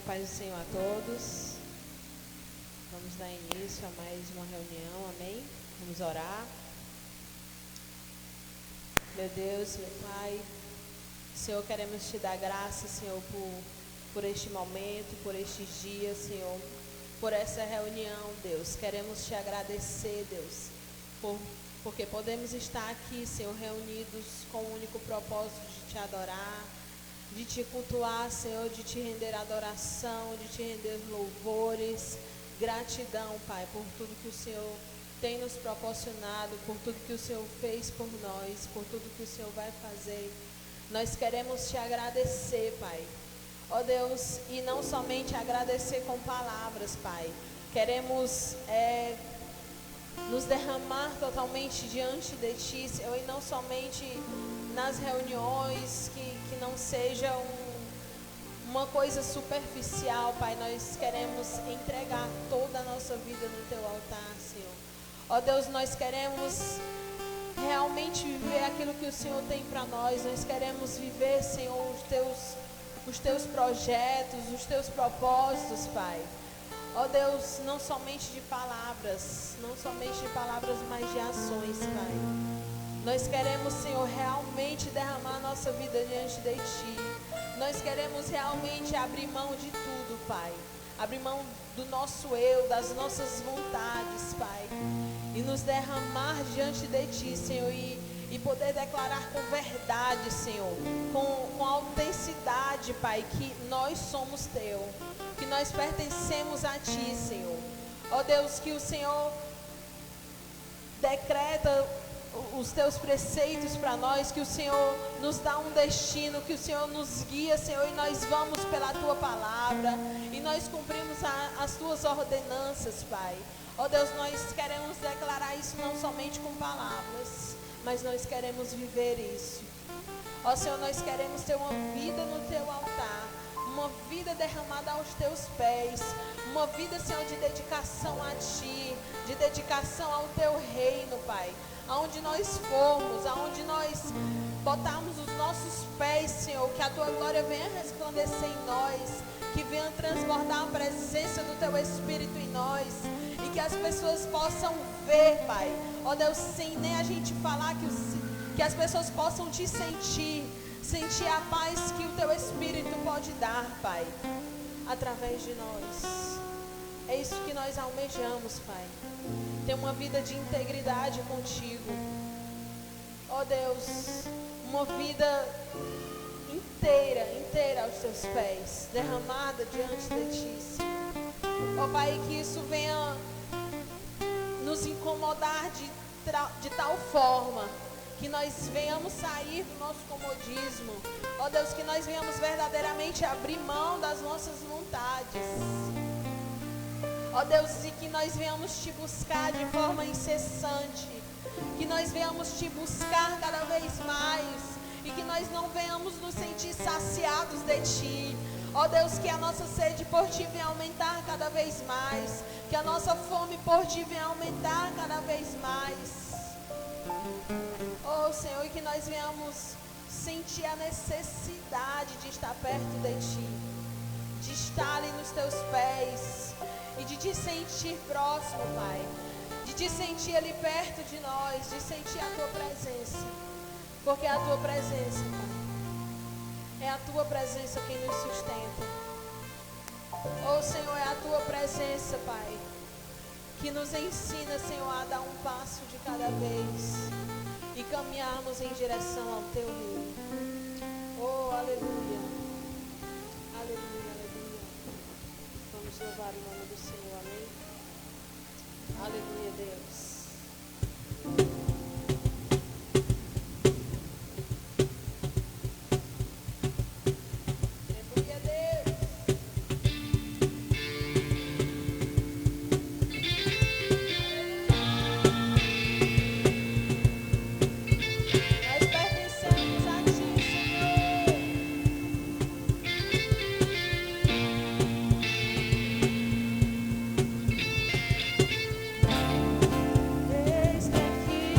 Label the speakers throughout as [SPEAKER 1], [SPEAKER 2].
[SPEAKER 1] paz do Senhor a todos. Vamos dar início a mais uma reunião, amém? Vamos orar. Meu Deus, meu Pai, Senhor, queremos te dar graça, Senhor, por este momento, por estes dias, Senhor, por essa reunião, Deus. Queremos te agradecer, Deus, porque podemos estar aqui, Senhor, reunidos com o único propósito de te adorar, de te cultuar, Senhor, de te render adoração, de te render louvores, gratidão, Pai, por tudo que o Senhor tem nos proporcionado, por tudo que o Senhor fez por nós, por tudo que o Senhor vai fazer. Nós queremos te agradecer, Pai. Ó Deus, e não somente agradecer com palavras, Pai. Queremos nos derramar totalmente diante de Ti, Senhor, e não somente nas reuniões, que não seja uma coisa superficial, Pai. Nós queremos entregar toda a nossa vida no Teu altar, Senhor. Ó Deus, nós queremos realmente viver aquilo que o Senhor tem para nós. Nós queremos viver, Senhor, os Teus projetos, os Teus propósitos, Pai. Ó Deus, não somente de palavras, mas de ações, Pai. Nós queremos, Senhor, realmente derramar a nossa vida diante de Ti. Nós queremos realmente abrir mão de tudo, Pai. Abrir mão do nosso eu, das nossas vontades, Pai. E nos derramar diante de Ti, Senhor, e poder declarar com verdade, Senhor, com autenticidade, Pai, que nós somos Teu, que nós pertencemos a Ti, Senhor. Ó Deus, que o Senhor decreta os Teus preceitos para nós, que o Senhor nos dá um destino, que o Senhor nos guia, Senhor, e nós vamos pela Tua palavra, e nós cumprimos as Tuas ordenanças, Pai. Ó Deus, nós queremos declarar isso não somente com palavras, mas nós queremos viver isso. Ó Senhor, nós queremos ter uma vida no Teu altar, uma vida derramada aos Teus pés, uma vida, Senhor, de dedicação a Ti, de dedicação ao Teu reino, Pai. Aonde nós formos, aonde nós botarmos os nossos pés, Senhor, que a Tua glória venha resplandecer em nós, que venha transbordar a presença do Teu Espírito em nós, e que as pessoas possam ver, Pai, ó Deus, sem nem a gente falar, que as pessoas possam Te sentir a paz que o Teu Espírito pode dar, Pai, através de nós. É isso que nós almejamos, Pai. Ter uma vida de integridade contigo. Ó Deus, uma vida inteira aos Teus pés, derramada diante de Ti, Senhor. Ó Pai, que isso venha nos incomodar de tal forma que nós venhamos sair do nosso comodismo. Ó Deus, que nós venhamos verdadeiramente abrir mão das nossas vontades. Ó Deus, e que nós venhamos Te buscar de forma incessante, que nós venhamos Te buscar cada vez mais, e que nós não venhamos nos sentir saciados de Ti. Ó Deus, que a nossa sede por Ti venha aumentar cada vez mais, que a nossa fome por Ti venha aumentar cada vez mais. Ó Senhor, e que nós venhamos sentir a necessidade de estar perto de Ti, de estar ali nos Teus pés, e de Te sentir próximo, Pai. De Te sentir ali perto de nós, de sentir a Tua presença. Porque é a Tua presença, Pai. É a Tua presença quem nos sustenta. Oh Senhor, é a Tua presença, Pai, que nos ensina, Senhor, a dar um passo de cada vez e caminharmos em direção ao Teu reino. Oh, aleluia. Aleluia, aleluia. Vamos louvar o nome do Senhor, amém? Aleluia, Deus. Aleluia, Deus. Nós pertencemos a Ti, Senhor. Eis que aqui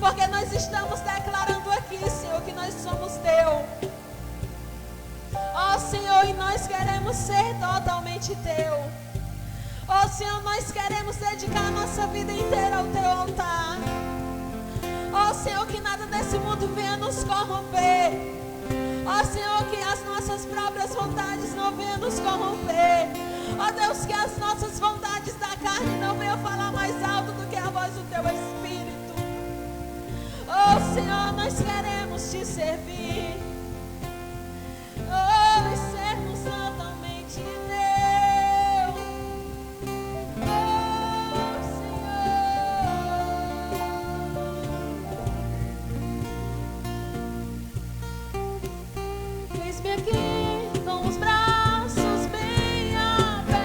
[SPEAKER 1] porque nós estamos declarando aqui, Senhor, que nós somos Teu. Ó Senhor, e nós queremos ser totalmente Teu. Ó Senhor, nós queremos dedicar a nossa vida inteira ao Teu altar. Ó Senhor, que nada desse mundo venha nos corromper. Ó Senhor, que as nossas próprias vontades não venham nos corromper. Ó Deus, que as nossas vontades da carne não venham falar mais alto do que a voz do Teu Espírito. Ó Senhor, nós queremos Te servir. Oh, e sermos totalmente Teu. Oh, Senhor. Eis-me aqui com os braços bem abertos.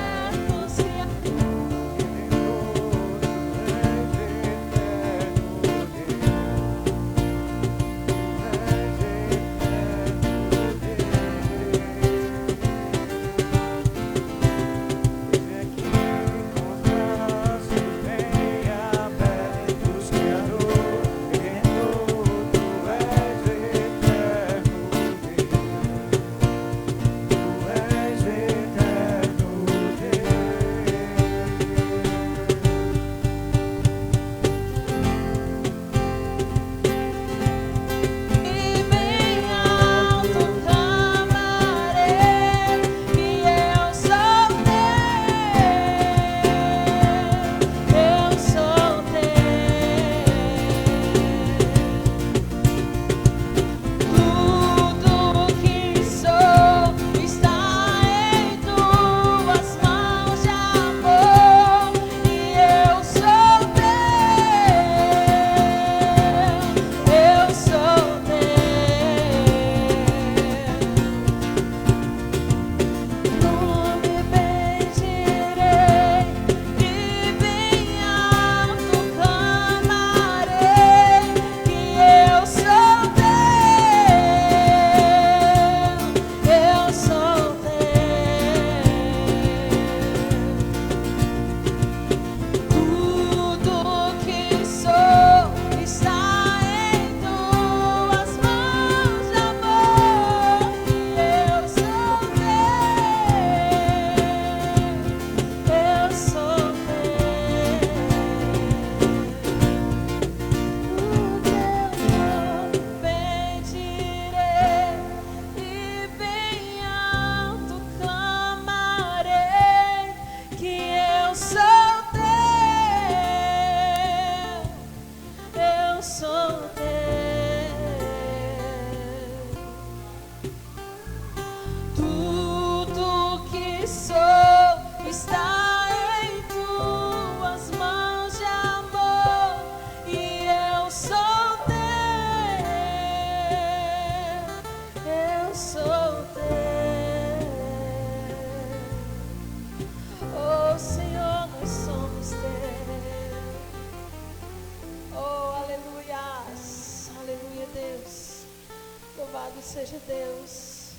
[SPEAKER 1] Louvado seja Deus.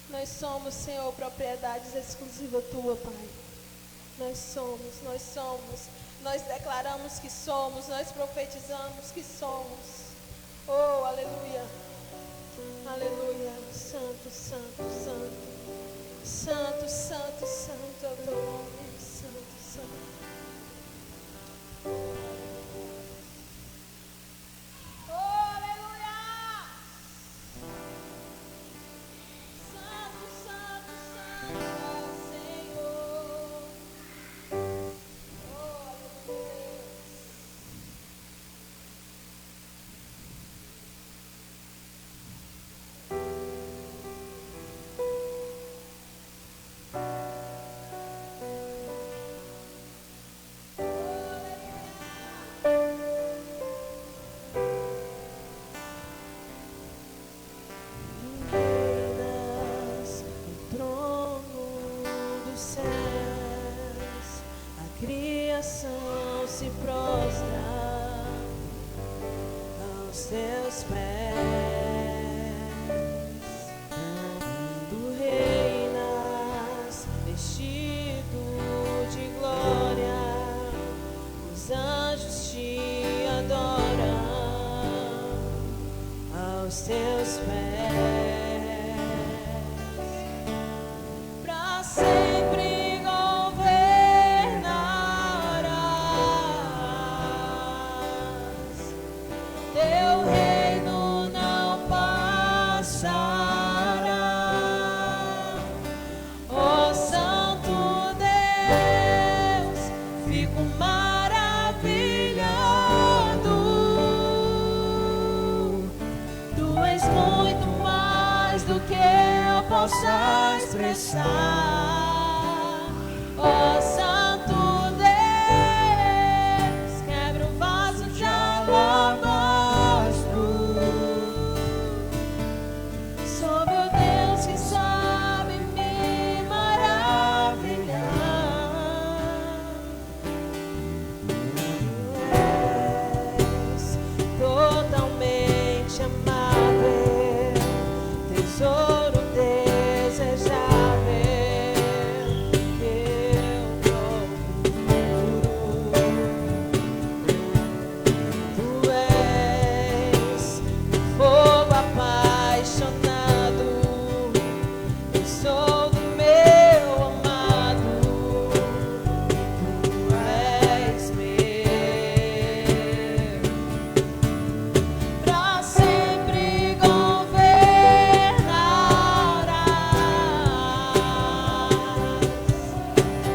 [SPEAKER 1] Nós somos, Senhor, propriedades exclusivas Tua, Pai. Nós somos. Nós declaramos que somos, nós profetizamos que somos. Oh, aleluia. Aleluia. Santo, santo, santo. Santo, santo, santo é o Teu nome. Santo, santo. Se prostra aos Teus pés, Tu reinas vestido de glória, os anjos Te adoram. aos teus pés, pra sempre governarás, teu reino não passará. Ó Santo Deus, fico maravilhado. Tu és muito mais do que eu possa expressar. Ó Santo Deus, quebra o vaso de alabastro. Sob o Deus que sabe me maravilhar. És totalmente amável, tesouro desejável, eu procuro. Tu és fogo apaixonado, eu sou do meu amado, tu és meu, pra sempre governarás,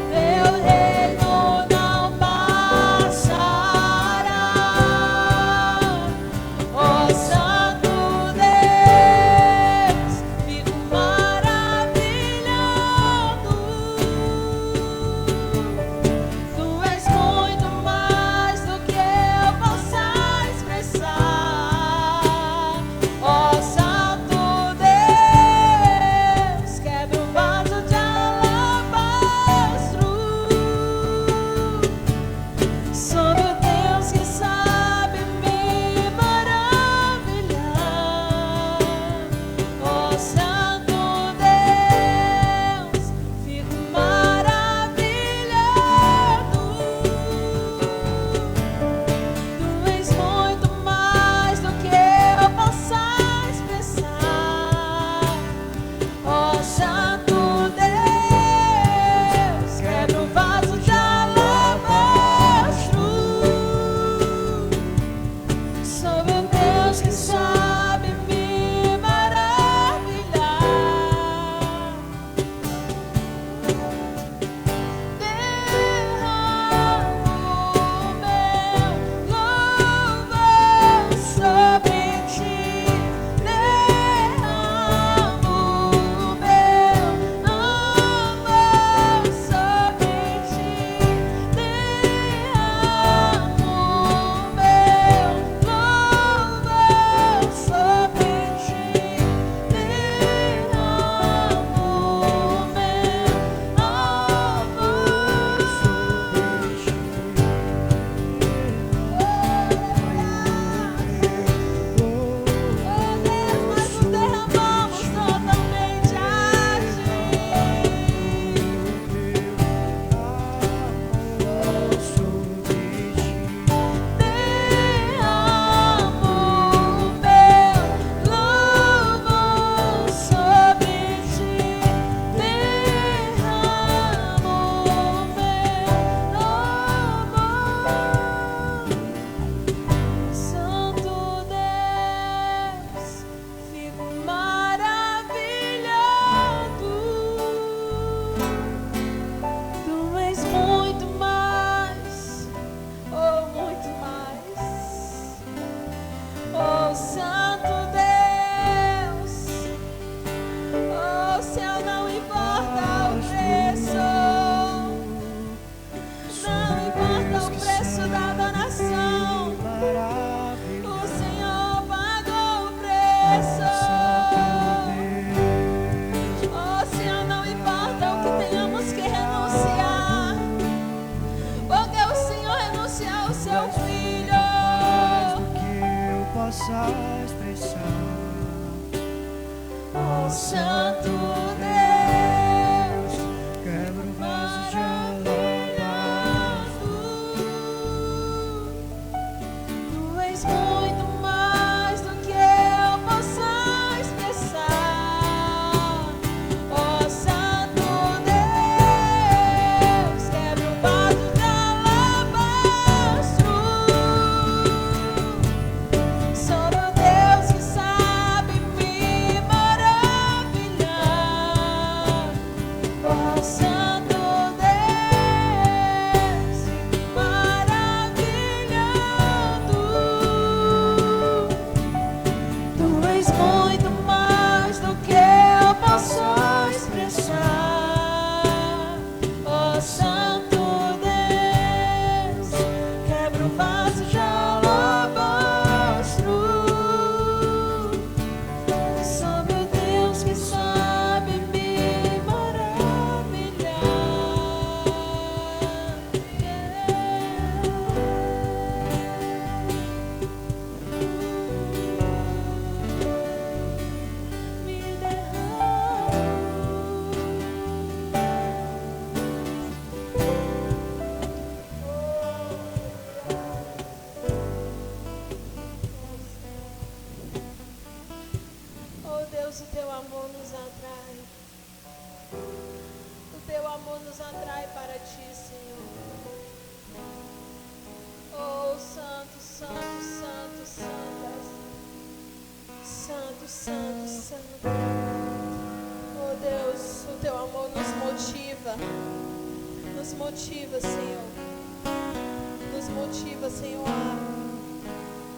[SPEAKER 1] teu reino não passará. Ó Santo Deus, fico maravilhado. Tu és muito mais do que eu possa expressar. Ó Santo Deus, quebra o vaso de alabastro. Sob o Deus que sabe me maravilhar. Ó Santo Deus, fico maravilhado. Tu és muito mais do que eu possa expressar. Ó Santo Deus, quebra o vaso de alabastro. Sob o Deus que sabe me maravilhar. Derramo o meu louvor sobre ti. Derramo o meu amor sobre ti. Derramo o meu louvor sobre ti. Derramo o meu amor sobre ti. Oh Deus, nós nos derramamos totalmente a ti. Derramo o meu louvor sobre ti. Derramo o meu amor. Santo Deus, fico maravilhado. Tu és muito mais, oh, muito mais. Oh, Santo Deus, oh, céu, não importa o preço, não importa o preço da adoração. O Senhor pagou o preço. Oh Senhor, não importa o que tenhamos que renunciar, porque o Senhor renunciou ao seu filho.
[SPEAKER 2] que eu possa expressar.
[SPEAKER 1] Oh Santo Deus,
[SPEAKER 2] Quebra o vaso de alabastro.
[SPEAKER 1] Tu és muito mais do que eu posso Deus, o teu amor nos atrai. O teu amor nos atrai para ti, Senhor. Oh, santo, santo, santo, santo. Santo, santo, santo. Oh, Deus, o teu amor nos motiva. Nos motiva, Senhor. Nos motiva, Senhor,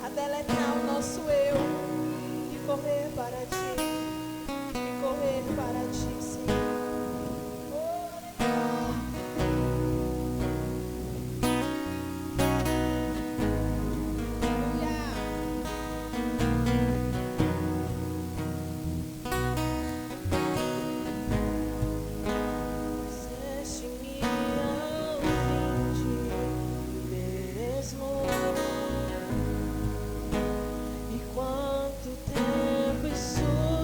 [SPEAKER 1] a deletar o nosso eu e correr para ti. E correr para ti, Senhor.
[SPEAKER 3] E quanto tempo isso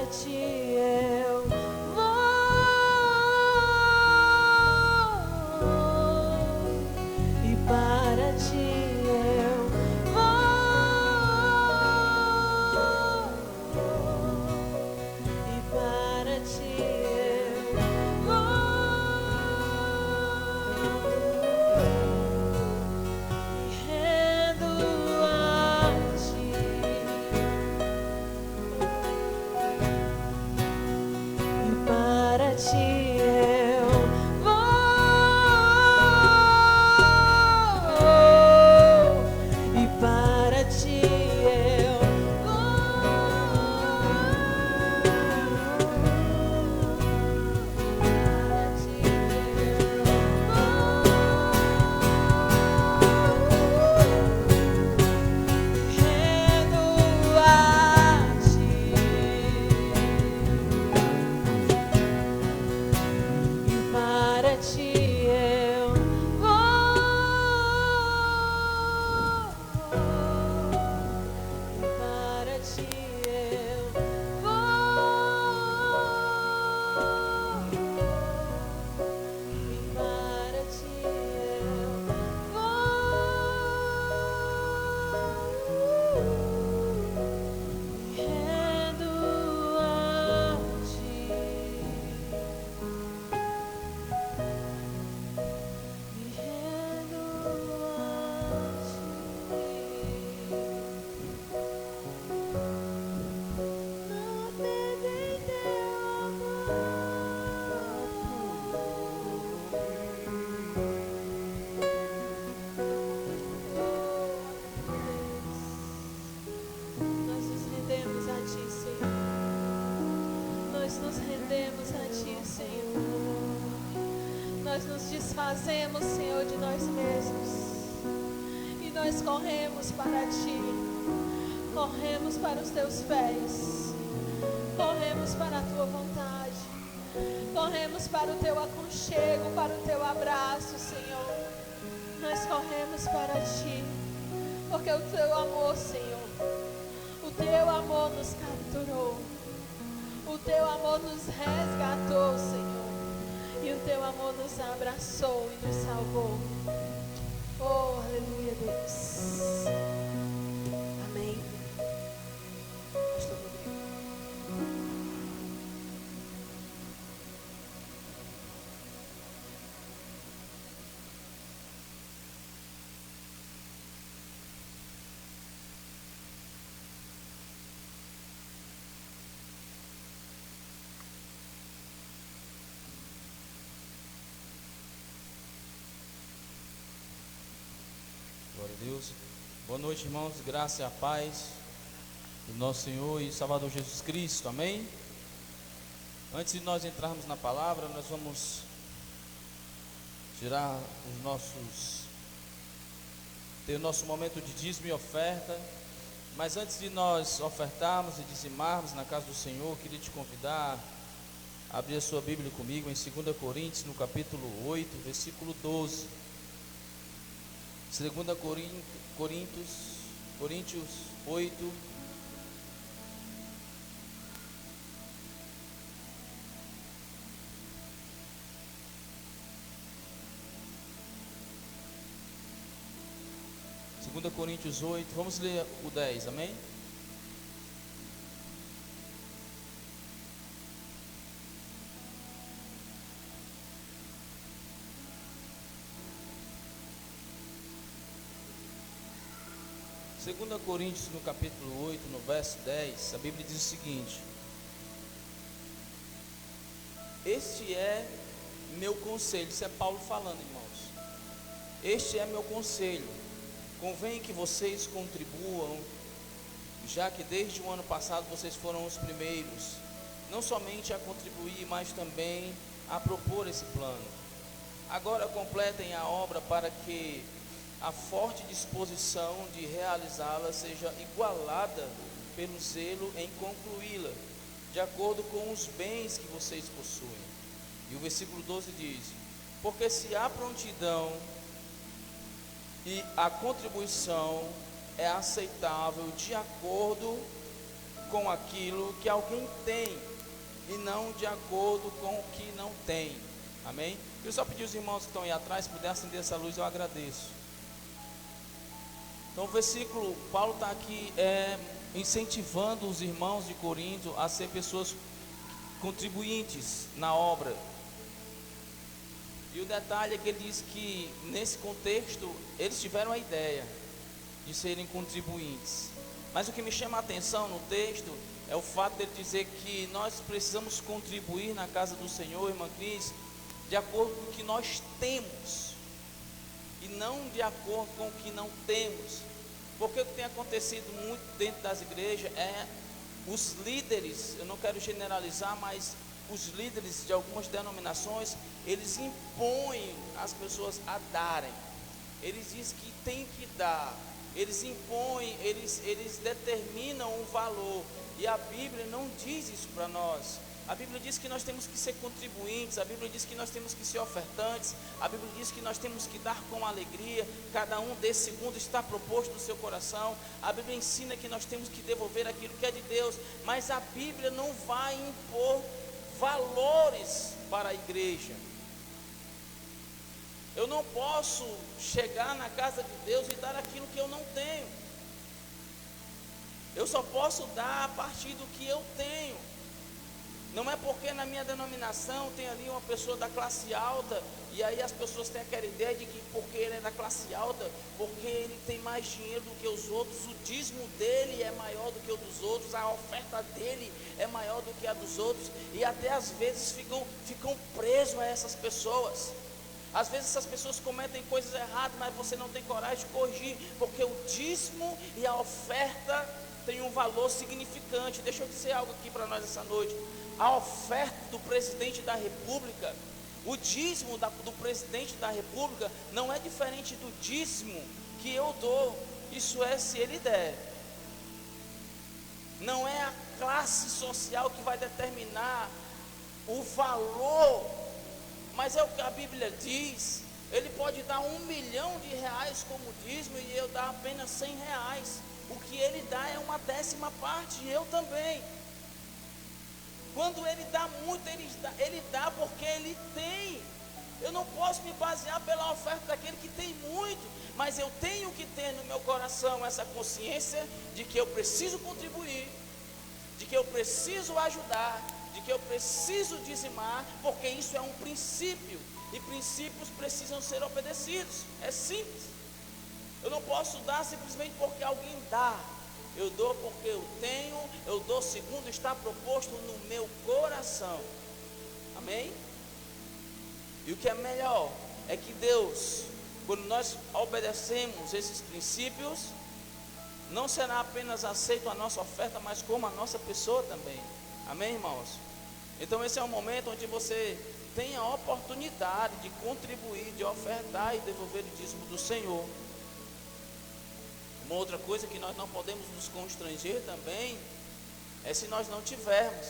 [SPEAKER 1] ti eu vou, e para ti eu vou, e para ti eu me rendo a ti. E para ti eu vou, e para ti eu rendo a ti. E para ti eu vou, e para ti eu vou, e para ti eu vou, me rendo a ti. Me rendo a ti. Nada tem teu Nós nos rendemos a ti, Senhor. Nós nos rendemos a ti, Senhor. Nós nos desfazemos, Senhor, de nós mesmos. E nós corremos para ti. Corremos para os teus pés. Corremos para a tua vontade. Corremos para o teu aconchego, para o teu abraço, Senhor. Nós corremos para ti. Porque o teu amor, Senhor, o teu amor nos capturou. O teu amor nos resgatou, Senhor. E o teu amor nos abraçou e nos salvou. Oh, aleluia, Deus. Amém. Pastor Rodrigo.
[SPEAKER 3] Glória a Deus. Boa noite, irmãos. Graça e a paz do nosso Senhor e Salvador Jesus Cristo. Amém? Antes de nós entrarmos na palavra, nós vamos tirar ter o nosso momento de dízimo e oferta. Mas antes de nós ofertarmos e dizimarmos na casa do Senhor, eu queria te convidar a abrir a sua Bíblia comigo em 2 Coríntios, no capítulo 8, versículo 12. 2 Coríntios 8, vamos ler o 10, amém? Segunda Coríntios, no capítulo 8, no verso 10, a Bíblia diz o seguinte: este é meu conselho. Isso é Paulo falando, irmãos. Este é meu conselho. Convém que vocês contribuam, já que desde o ano passado vocês foram os primeiros, não somente a contribuir, mas também a propor esse plano. Agora completem a obra para que a forte disposição de realizá-la seja igualada pelo zelo em concluí-la, de acordo com os bens que vocês possuem. E o versículo 12 diz: porque se há prontidão e a contribuição é aceitável de acordo com aquilo que alguém tem e não de acordo com o que não tem. Amém? Eu só pedir os irmãos que estão aí atrás, se puder acender essa luz, eu agradeço. Então o versículo, Paulo está aqui incentivando os irmãos de Corinto a ser pessoas contribuintes na obra. E o detalhe é que ele diz que nesse contexto eles tiveram a ideia de serem contribuintes. Mas o que me chama a atenção no texto é o fato dele dizer que nós precisamos contribuir na casa do Senhor, irmã Cris, de acordo com o que nós temos e não de acordo com o que não temos. Porque o que tem acontecido muito dentro das igrejas é os líderes, eu não quero generalizar, mas os líderes de algumas denominações, eles impõem as pessoas a darem. Eles dizem que tem que dar. Eles impõem, eles determinam um valor. E a Bíblia não diz isso para nós. A Bíblia diz que nós temos que ser contribuintes. A Bíblia diz que nós temos que ser ofertantes. A Bíblia diz que nós temos que dar com alegria. Cada um desse segundo está proposto no seu coração. A Bíblia ensina que nós temos que devolver aquilo que é de Deus. Mas a Bíblia não vai impor valores para a igreja. Eu não posso chegar na casa de Deus e dar aquilo que eu não tenho. Eu só posso dar a partir do que eu tenho. Não é porque na minha denominação tem ali uma pessoa da classe alta, e aí as pessoas têm aquela ideia de que porque ele é da classe alta, porque ele tem mais dinheiro do que os outros, o dízimo dele é maior do que o dos outros, a oferta dele é maior do que a dos outros, e até às vezes ficam presos a essas pessoas. Às vezes essas pessoas cometem coisas erradas, mas você não tem coragem de corrigir, porque o dízimo e a oferta têm um valor significante. Deixa eu dizer algo aqui para nós essa noite. A oferta do presidente da república, o dízimo do presidente da república não é diferente do dízimo que eu dou. Isso é, se ele der. Não é a classe social que vai determinar o valor, mas é o que a Bíblia diz. Ele pode dar R$1 milhão como dízimo e eu dar apenas R$100. O que ele dá é uma 10ª parte, e eu também. Quando ele dá muito, ele dá porque ele tem. Eu não posso me basear pela oferta daquele que tem muito, mas eu tenho que ter no meu coração essa consciência de que eu preciso contribuir, de que eu preciso ajudar, de que eu preciso dizimar, porque isso é um princípio, e princípios precisam ser obedecidos. É simples. Eu não posso dar simplesmente porque alguém dá. Eu dou porque eu tenho, eu dou segundo está proposto no meu coração. Amém? E o que é melhor é que Deus, quando nós obedecemos esses princípios, não será apenas aceito a nossa oferta, mas como a nossa pessoa também. Amém, irmãos? Então esse é o momento onde você tem a oportunidade de contribuir, de ofertar e devolver o dízimo do Senhor. Uma outra coisa que nós não podemos nos constranger também é se nós não tivermos.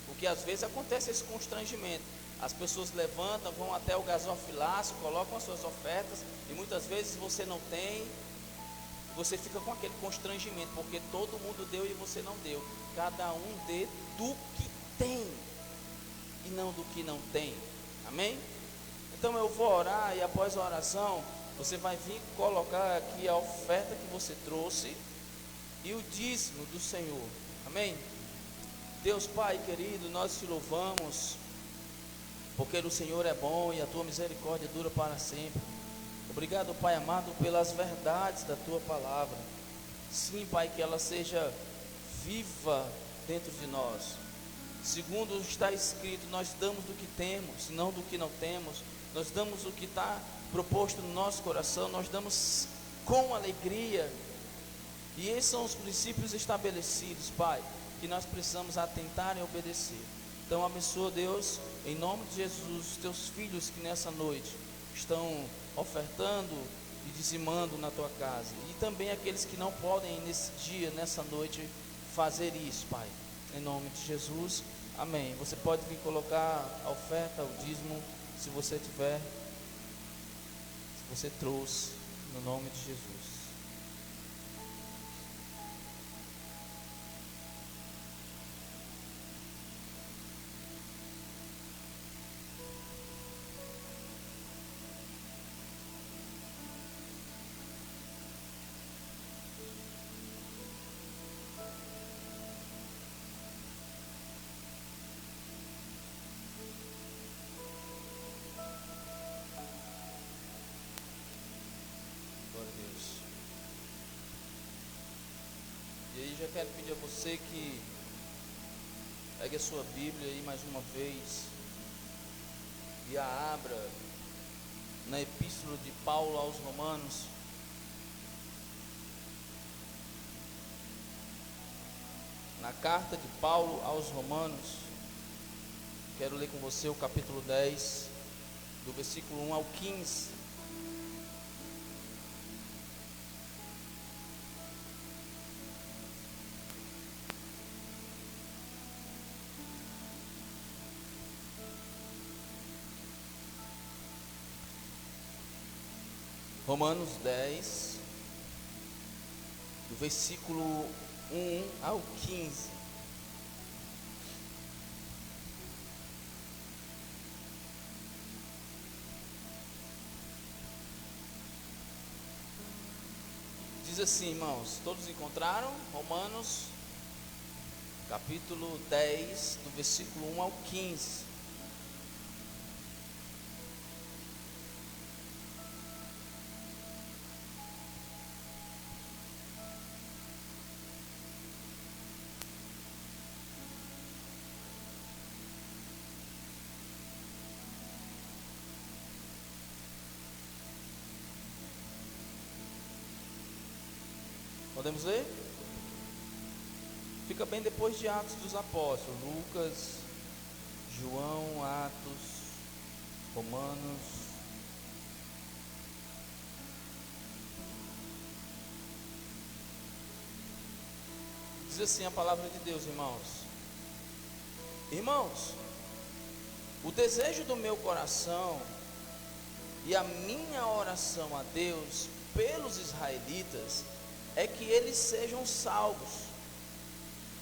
[SPEAKER 3] Porque às vezes acontece esse constrangimento. As pessoas levantam, vão até o gasofilácio, colocam as suas ofertas, e muitas vezes você não tem. Você fica com aquele constrangimento, porque todo mundo deu e você não deu. Cada um dê do que tem e não do que não tem. Amém? Então eu vou orar, e após a oração você vai vir colocar aqui a oferta que você trouxe e o dízimo do Senhor. Amém? Deus Pai querido, nós te louvamos, porque o Senhor é bom e a tua misericórdia dura para sempre. Obrigado, Pai amado, pelas verdades da tua palavra. Sim, Pai, que ela seja viva dentro de nós. Segundo está escrito, nós damos do que temos, não do que não temos. Nós damos o que está proposto no nosso coração, nós damos com alegria. E esses são os princípios estabelecidos, Pai, que nós precisamos atentar e obedecer. Então abençoa, Deus, em nome de Jesus, os teus filhos que nessa noite estão ofertando e dizimando na tua casa, e também aqueles que não podem nesse dia, nessa noite, fazer isso, Pai, em nome de Jesus, amém. Você pode vir colocar a oferta, o dízimo, se você tiver, se você trouxe, no nome de Jesus. quero pedir a você que pegue a sua Bíblia aí mais uma vez e a abra na Epístola de Paulo aos Romanos. Na carta de Paulo aos Romanos, quero ler com você o capítulo 10, do versículo 1 ao 15. Romanos 10, do versículo 1 ao 15. Diz assim, irmãos, todos encontraram? Romanos, capítulo 10, do versículo 1 ao 15. Podemos ler? Fica bem depois de Atos dos Apóstolos. Lucas, João, Atos, Romanos. Diz assim a palavra de Deus, irmãos. Irmãos, o desejo do meu coração e a minha oração a Deus pelos israelitas é que eles sejam salvos.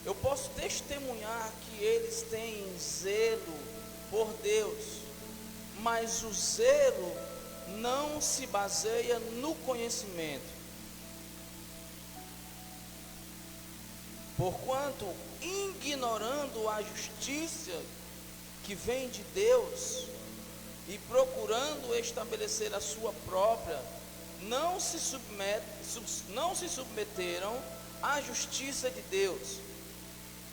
[SPEAKER 3] Eu posso testemunhar que eles têm zelo por Deus, mas o zelo não se baseia no conhecimento. Porquanto, ignorando a justiça que vem de Deus e procurando estabelecer a sua própria, não se submeteram à justiça de Deus,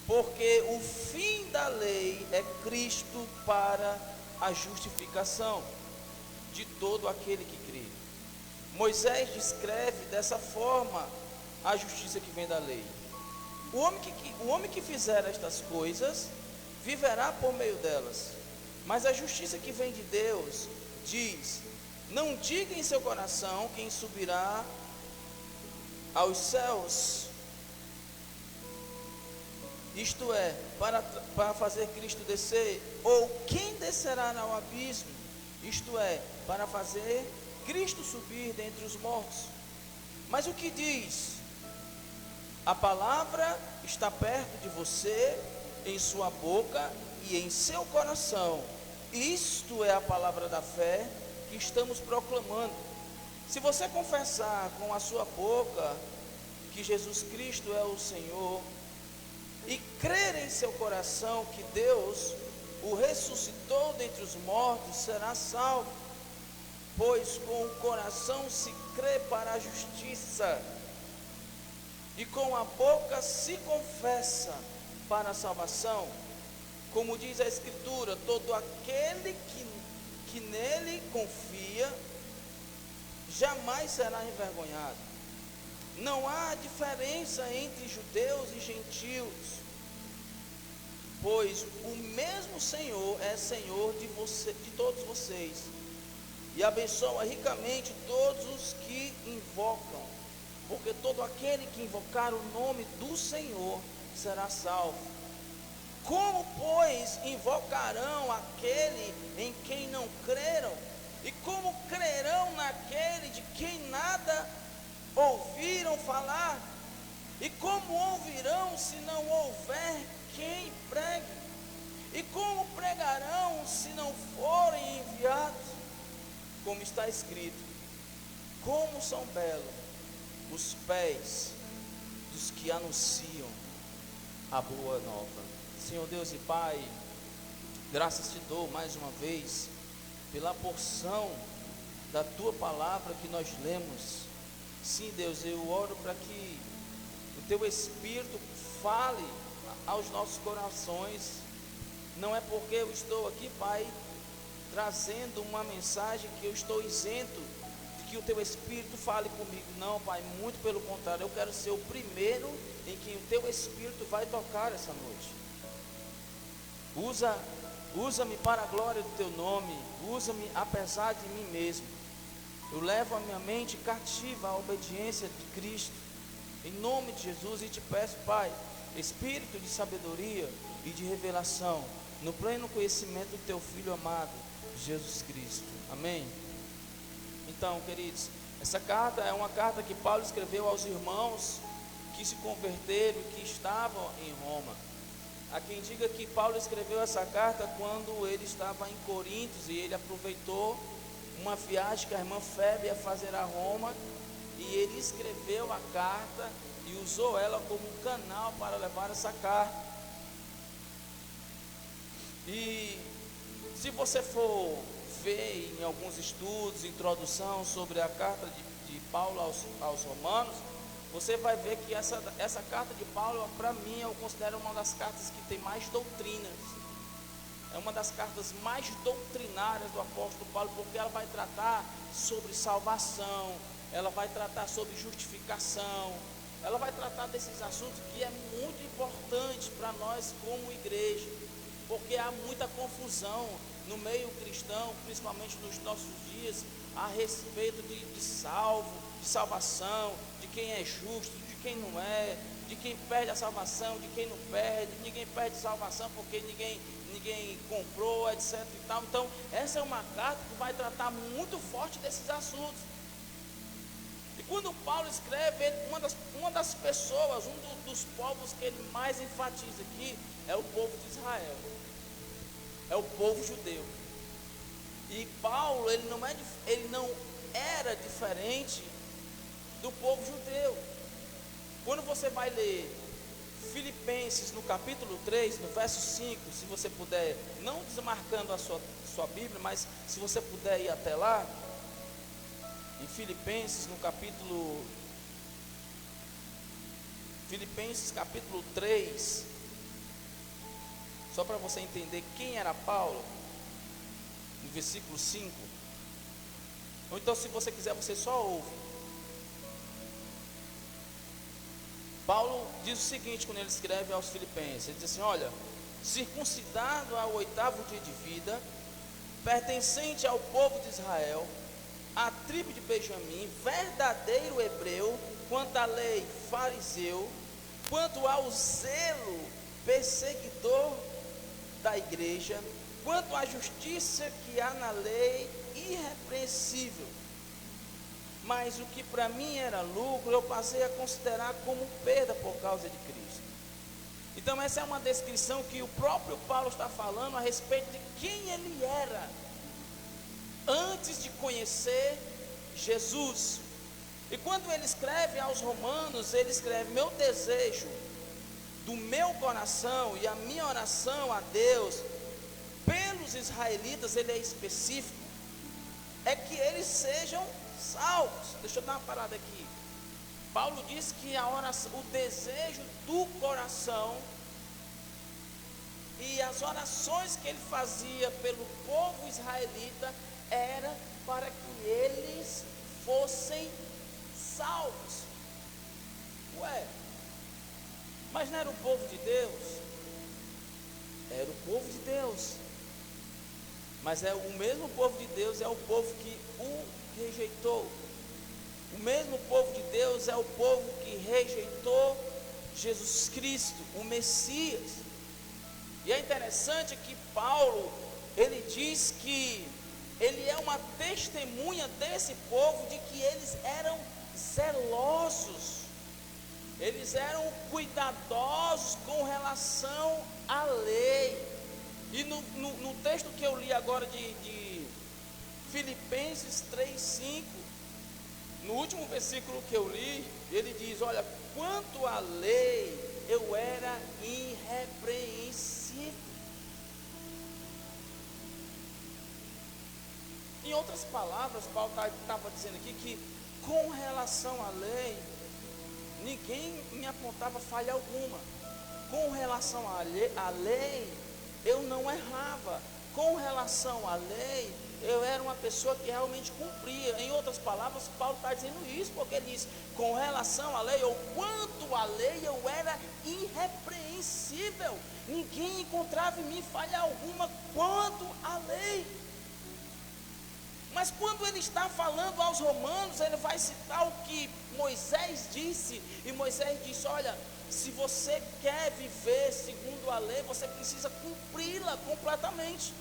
[SPEAKER 3] porque o fim da lei é Cristo para a justificação de todo aquele que crê. Moisés descreve dessa forma a justiça que vem da lei. O homem que fizer estas coisas viverá por meio delas, mas a justiça que vem de Deus diz: não diga em seu coração quem subirá aos céus, isto é, para fazer Cristo descer, ou quem descerá ao abismo, isto é, para fazer Cristo subir dentre os mortos. Mas o que diz? A palavra está perto de você, em sua boca e em seu coração. Isto é a palavra da fé que estamos proclamando. Se você confessar com a sua boca que Jesus Cristo é o Senhor e crer em seu coração que Deus o ressuscitou dentre os mortos, será salvo. Pois com o coração se crê para a justiça e com a boca se confessa para a salvação. Como diz a Escritura, todo aquele que nele confia jamais será envergonhado. Não há diferença entre judeus e gentios, pois o mesmo Senhor é Senhor de todos vocês, e abençoa ricamente todos os que invocam, porque todo aquele que invocar o nome do Senhor será salvo. Como, pois, invocarão aquele em quem não creram? E como crerão naquele de quem nada ouviram falar? E como ouvirão se não houver quem pregue? E como pregarão se não forem enviados? Como está escrito: como são belos os pés dos que anunciam a boa nova. Senhor Deus e Pai, graças te dou mais uma vez pela porção da tua palavra que nós lemos. Sim, Deus, eu oro para que o teu Espírito fale aos nossos corações. Não é porque eu estou aqui, Pai, trazendo uma mensagem que eu estou isento de que o teu Espírito fale comigo. Não, Pai, muito pelo contrário, eu quero ser o primeiro em que o teu Espírito vai tocar essa noite. Usa-me para a glória do teu nome, usa-me apesar de mim mesmo. Eu levo a minha mente cativa à obediência de Cristo, em nome de Jesus, e te peço, Pai, espírito de sabedoria e de revelação, no pleno conhecimento do teu Filho amado, Jesus Cristo. Amém? Então, queridos, essa carta é uma carta que Paulo escreveu aos irmãos que se converteram e que estavam em Roma. Há quem diga que Paulo escreveu essa carta quando ele estava em Corinto e ele aproveitou uma viagem que a irmã Febe ia fazer a Roma, e ele escreveu a carta e usou ela como um canal para levar essa carta. E se você for ver em alguns estudos, introdução sobre a carta de Paulo aos Romanos, você vai ver que essa carta de Paulo, para mim, eu considero uma das cartas que tem mais doutrinas. É uma das cartas mais doutrinárias do apóstolo Paulo, porque ela vai tratar sobre salvação, ela vai tratar sobre justificação, ela vai tratar desses assuntos que é muito importante para nós como igreja, porque há muita confusão no meio cristão, principalmente nos nossos dias, a respeito de salvo, de salvação, de quem é justo, de quem não é, de quem perde a salvação, de quem não perde. Ninguém perde salvação porque ninguém comprou, etc e tal. Então, essa é uma carta que vai tratar muito forte desses assuntos. E quando Paulo escreve, uma das pessoas, dos povos que ele mais enfatiza aqui, é o povo de Israel, é o povo judeu. E Paulo, ele não era diferente do povo judeu. Quando você vai ler Filipenses no capítulo 3, no verso 5, se você puder, não desmarcando a sua Bíblia, mas se você puder ir até lá, em Filipenses capítulo 3, só para você entender quem era Paulo, no versículo 5, ou então se você quiser, você só ouve. Paulo diz o seguinte, quando ele escreve aos Filipenses, ele diz assim: olha, circuncidado ao 8º dia de vida, pertencente ao povo de Israel, à tribo de Benjamim, verdadeiro hebreu, quanto à lei fariseu, quanto ao zelo perseguidor da igreja, quanto à justiça que há na lei, irrepreensível. Mas o que para mim era lucro, eu passei a considerar como perda por causa de Cristo. Então essa é uma descrição que o próprio Paulo está falando a respeito de quem ele era antes de conhecer Jesus. E quando ele escreve aos Romanos, ele escreve: meu desejo do meu coração e a minha oração a Deus pelos israelitas, ele é específico, é que eles sejam salvos. Deixa eu dar uma parada aqui. Paulo diz que a oração, o desejo do coração e as orações que ele fazia pelo povo israelita era para que eles fossem salvos. Ué, mas não era o povo de Deus? Era o povo de Deus, mas é o mesmo povo de Deus, é o povo que o rejeitou. O mesmo povo de Deus é o povo que rejeitou Jesus Cristo, o Messias. E é interessante que Paulo, ele diz que ele é uma testemunha desse povo, de que eles eram zelosos, eles eram cuidadosos com relação à lei. E no texto que eu li agora de Filipenses 3:5, no último versículo que eu li, ele diz: olha, quanto à lei, eu era irrepreensível. Em outras palavras, Paulo estava dizendo aqui que com relação à lei, ninguém me apontava falha alguma. Com relação à lei, eu não errava. Com relação à lei, eu era uma pessoa que realmente cumpria. Em outras palavras, Paulo está dizendo isso, porque ele diz, com relação à lei, ou quanto à lei, eu era irrepreensível. Ninguém encontrava em mim falha alguma quanto à lei. Mas quando ele está falando aos romanos, ele vai citar o que Moisés disse. E Moisés disse, olha, se você quer viver segundo a lei, você precisa cumpri-la completamente.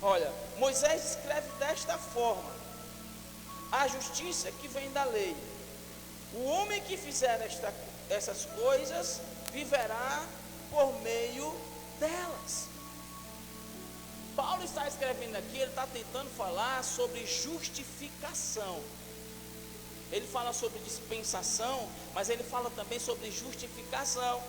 [SPEAKER 3] Olha, Moisés escreve desta forma: a justiça que vem da lei, o homem que fizer essas coisas, viverá por meio delas. Paulo está escrevendo aqui, ele está tentando falar sobre justificação. Ele fala sobre dispensação, mas ele fala também sobre justificação.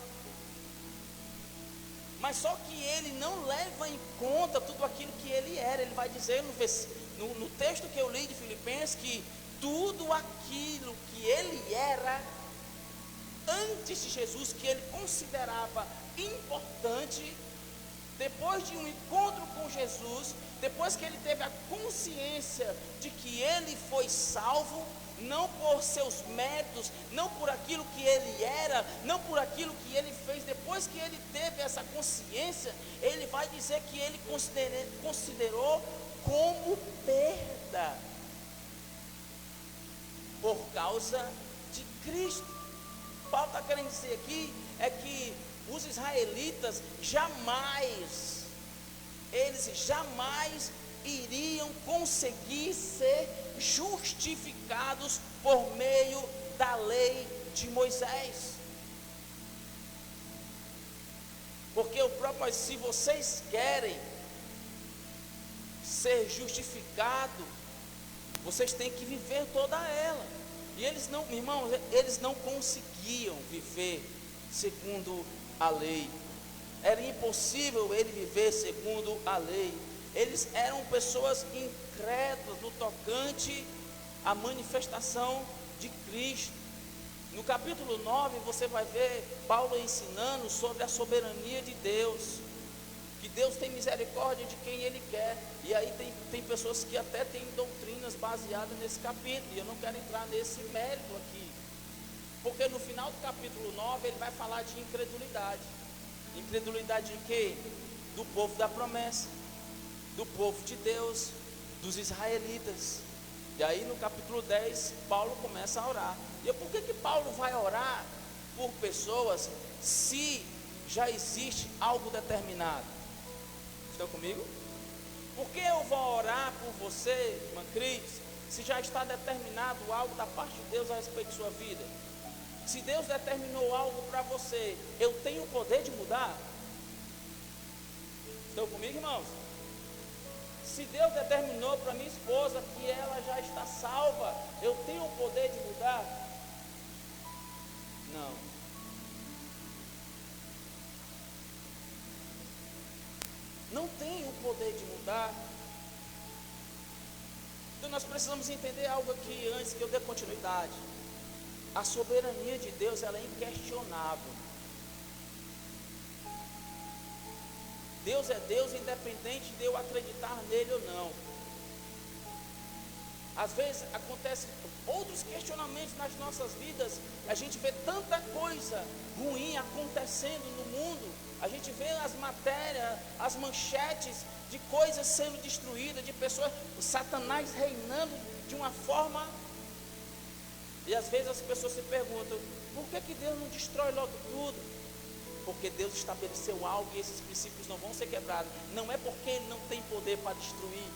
[SPEAKER 3] Mas só que ele não leva em conta tudo aquilo que ele era. Ele vai dizer no texto que eu li de Filipenses que tudo aquilo que ele era antes de Jesus, que ele considerava importante, depois de um encontro com Jesus, depois que ele teve a consciência de que ele foi salvo, não por seus méritos, não por aquilo que ele era, não por aquilo que ele fez, depois que ele teve essa consciência, ele vai dizer que ele considerou como perda, por causa de Cristo. Paulo está querendo dizer aqui, é que os israelitas eles jamais iriam conseguir ser justificados por meio da lei de Moisés. Porque o próprio, se vocês querem ser justificados, vocês têm que viver toda ela. E eles não, irmãos, eles não conseguiam viver segundo a lei. Era impossível ele viver segundo a lei. Eles eram pessoas incrédulas no tocante à manifestação de Cristo. No capítulo 9 você vai ver Paulo ensinando sobre a soberania de Deus, que Deus tem misericórdia de quem Ele quer. E aí tem pessoas que até têm doutrinas baseadas nesse capítulo, e eu não quero entrar nesse mérito aqui, porque no final do capítulo 9 ele vai falar de incredulidade. Incredulidade de quem? Do povo da promessa, do povo de Deus, dos israelitas. E aí no capítulo 10 Paulo começa a orar. E por que Paulo vai orar por pessoas se já existe algo determinado? Estão comigo? Por que eu vou orar por você, irmã Cris, se já está determinado algo da parte de Deus a respeito de sua vida? Se Deus determinou algo para você, eu tenho o poder de mudar? Estão comigo, irmãos? Se Deus determinou para minha esposa que ela já está salva, eu tenho o poder de mudar? Não. Não tenho o poder de mudar. Então nós precisamos entender algo aqui antes que eu dê continuidade. A soberania de Deus, ela é inquestionável. Deus é Deus independente de eu acreditar nele ou não. Às vezes acontecem outros questionamentos nas nossas vidas. A gente vê tanta coisa ruim acontecendo no mundo. A gente vê as matérias, as manchetes de coisas sendo destruídas, de pessoas, o Satanás reinando de uma forma. E às vezes as pessoas se perguntam, por que Deus não destrói logo tudo? Porque Deus estabeleceu algo e esses princípios não vão ser quebrados. Não é porque Ele não tem poder para destruir,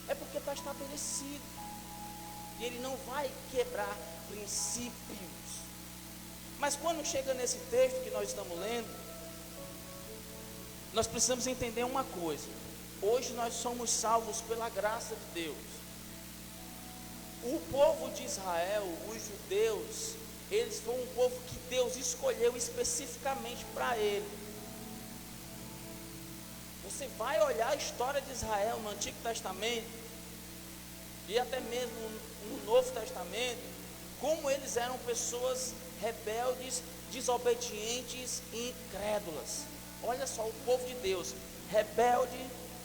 [SPEAKER 3] é porque está estabelecido. E Ele não vai quebrar princípios. Mas quando chega nesse texto que nós estamos lendo, nós precisamos entender uma coisa. Hoje nós somos salvos pela graça de Deus. O povo de Israel, os judeus, eles foram um povo que Deus escolheu especificamente para ele. Você vai olhar a história de Israel no Antigo Testamento e até mesmo no Novo Testamento, como eles eram pessoas rebeldes, desobedientes e incrédulas. Olha só o povo de Deus, rebelde,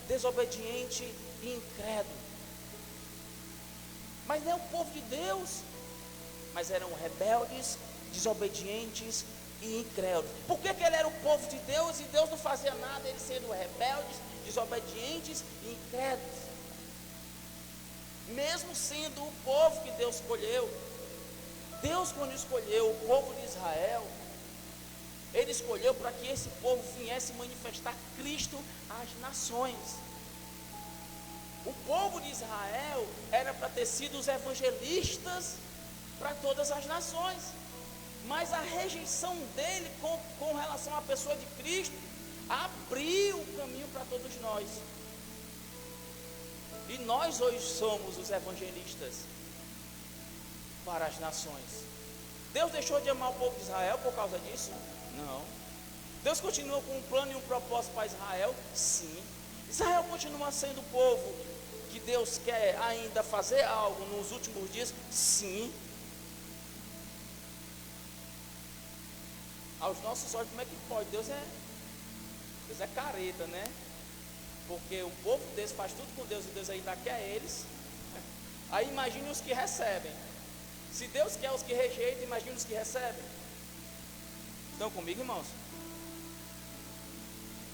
[SPEAKER 3] desobediente e incrédulo. Mas não é o povo de Deus, mas eram rebeldes, desobedientes e incrédulos. Por que ele era o povo de Deus e Deus não fazia nada, eles sendo rebeldes, desobedientes e incrédulos? Mesmo sendo o povo que Deus escolheu, Deus, quando escolheu o povo de Israel, Ele escolheu para que esse povo viesse manifestar Cristo às nações. O povo de Israel era para ter sido os evangelistas para todas as nações, mas a rejeição dele com relação à pessoa de Cristo abriu o caminho para todos nós. E nós hoje somos os evangelistas para as nações. Deus deixou de amar o povo de Israel por causa disso? Não. Deus continua com um plano e um propósito para Israel? Sim. Israel continua sendo o povo que Deus quer ainda fazer algo nos últimos dias? Sim. Aos nossos olhos, como é que pode? Deus é careta, né? Porque o povo desse faz tudo com Deus e Deus ainda quer eles. Aí imagine os que recebem. Se Deus quer os que rejeitam, imagine os que recebem. Estão comigo, irmãos?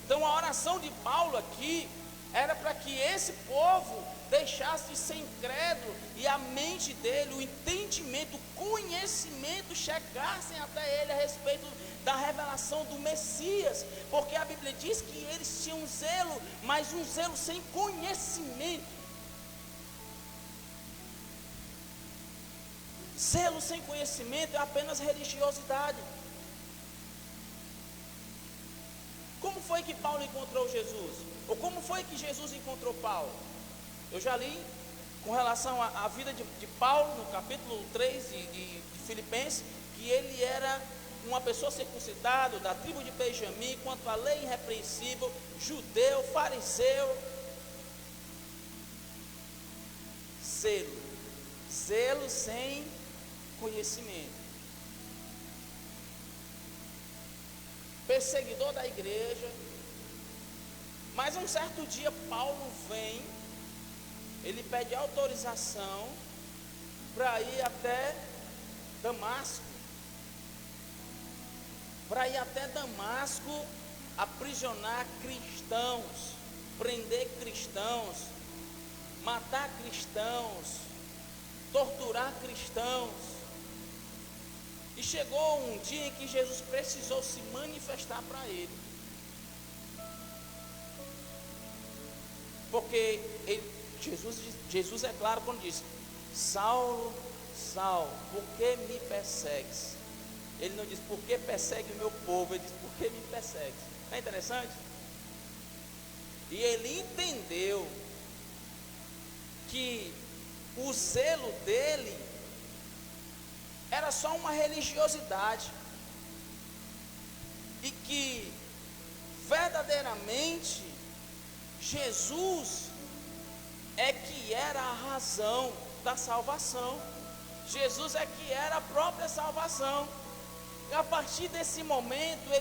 [SPEAKER 3] Então a oração de Paulo aqui era para que esse povo deixasse de ser incrédulo e a mente dele, o entendimento, o conhecimento chegassem até ele a respeito da revelação do Messias, porque a Bíblia diz que eles tinham um zelo, mas um zelo sem conhecimento. Zelo sem conhecimento é apenas religiosidade. Como foi que Paulo encontrou Jesus? Ou como foi que Jesus encontrou Paulo? Eu já li com relação à vida de Paulo, no capítulo 3 de Filipenses, que ele era uma pessoa circuncidada, da tribo de Benjamim, quanto à lei irrepreensível, judeu, fariseu. Zelo sem conhecimento. Perseguidor da igreja. Mas um certo dia Paulo vem, ele pede autorização para ir até Damasco. Para ir até Damasco, aprisionar cristãos, prender cristãos, matar cristãos, torturar cristãos. E chegou um dia em que Jesus precisou se manifestar para ele. Porque Jesus é claro quando diz: Saulo, Saulo, por que me persegues? Ele não diz por que persegue o meu povo, ele diz por que me persegue. Não é interessante? E ele entendeu que o zelo dele era só uma religiosidade, e que verdadeiramente Jesus é que era a razão da salvação. Jesus é que era a própria salvação. E a partir desse momento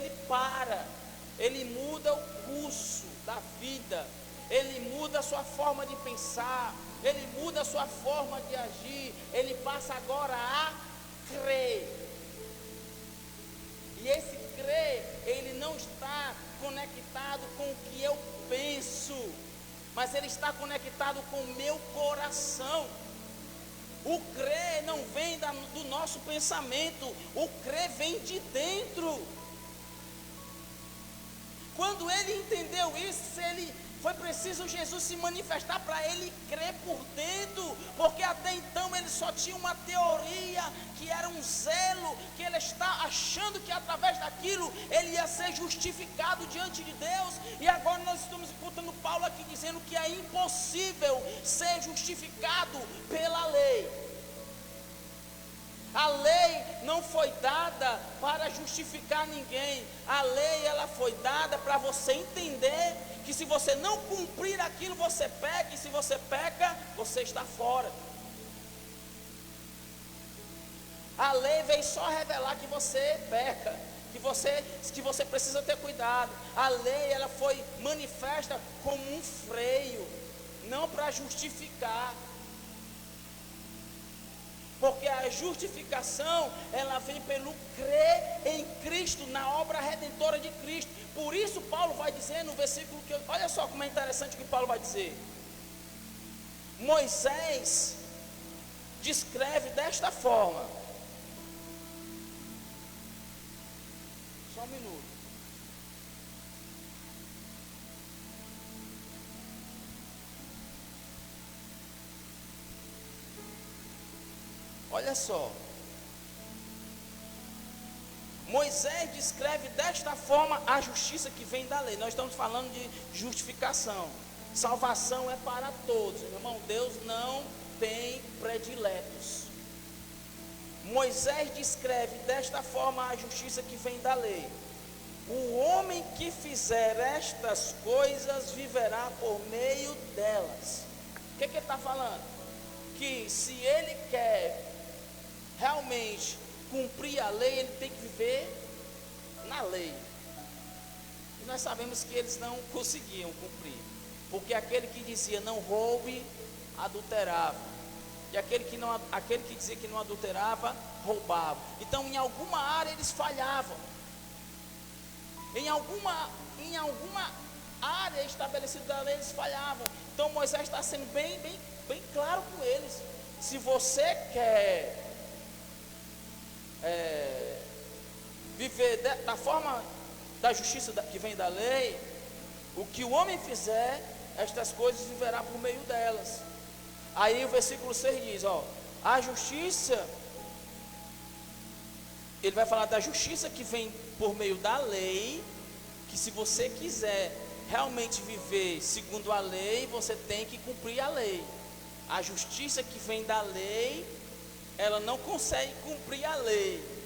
[SPEAKER 3] ele muda o curso da vida, ele muda a sua forma de pensar, ele muda a sua forma de agir, ele passa agora a crer. E esse crer, ele não está conectado com o que eu penso, mas ele está conectado com o meu coração. O crer não vem do nosso pensamento, o crer vem de dentro. Quando ele entendeu isso, foi preciso Jesus se manifestar para ele crer por dentro, porque até então ele só tinha uma teoria, que era um zelo, que ele está achando que através daquilo ele ia ser justificado diante de Deus. E agora nós estamos escutando Paulo aqui dizendo que é impossível ser justificado pela lei. A lei não foi dada para justificar ninguém. A lei, ela foi dada para você entender que se você não cumprir aquilo, você peca, e se você peca, você está fora. A lei veio só revelar que você peca, que você precisa ter cuidado. A lei, ela foi manifesta como um freio, não para justificar. Porque a justificação, ela vem pelo crer em Cristo, na obra redentora de Cristo. Por isso Paulo vai dizer no versículo que, olha só como é interessante o que Paulo vai dizer. Moisés descreve desta forma. Só um minuto. Olha só. Moisés descreve desta forma a justiça que vem da lei. Nós estamos falando de justificação. Salvação é para todos, meu irmão. Deus não tem prediletos. Moisés descreve desta forma a justiça que vem da lei. O homem que fizer estas coisas viverá por meio delas. O que ele está falando? Que se ele quer realmente cumprir a lei, ele tem que viver na lei. E nós sabemos que eles não conseguiam cumprir, porque aquele que dizia não roube, adulterava, e aquele que dizia que não adulterava, roubava. Então em alguma área eles falhavam, em alguma área estabelecida da lei eles falhavam. Então Moisés está sendo bem claro com eles. Se você quer viver da forma da justiça que vem da lei, o que o homem fizer, estas coisas viverá por meio delas. Aí o versículo 6 diz, a justiça, ele vai falar da justiça que vem por meio da lei, que se você quiser realmente viver segundo a lei, você tem que cumprir a lei. A justiça que vem da lei, ela não consegue cumprir a lei.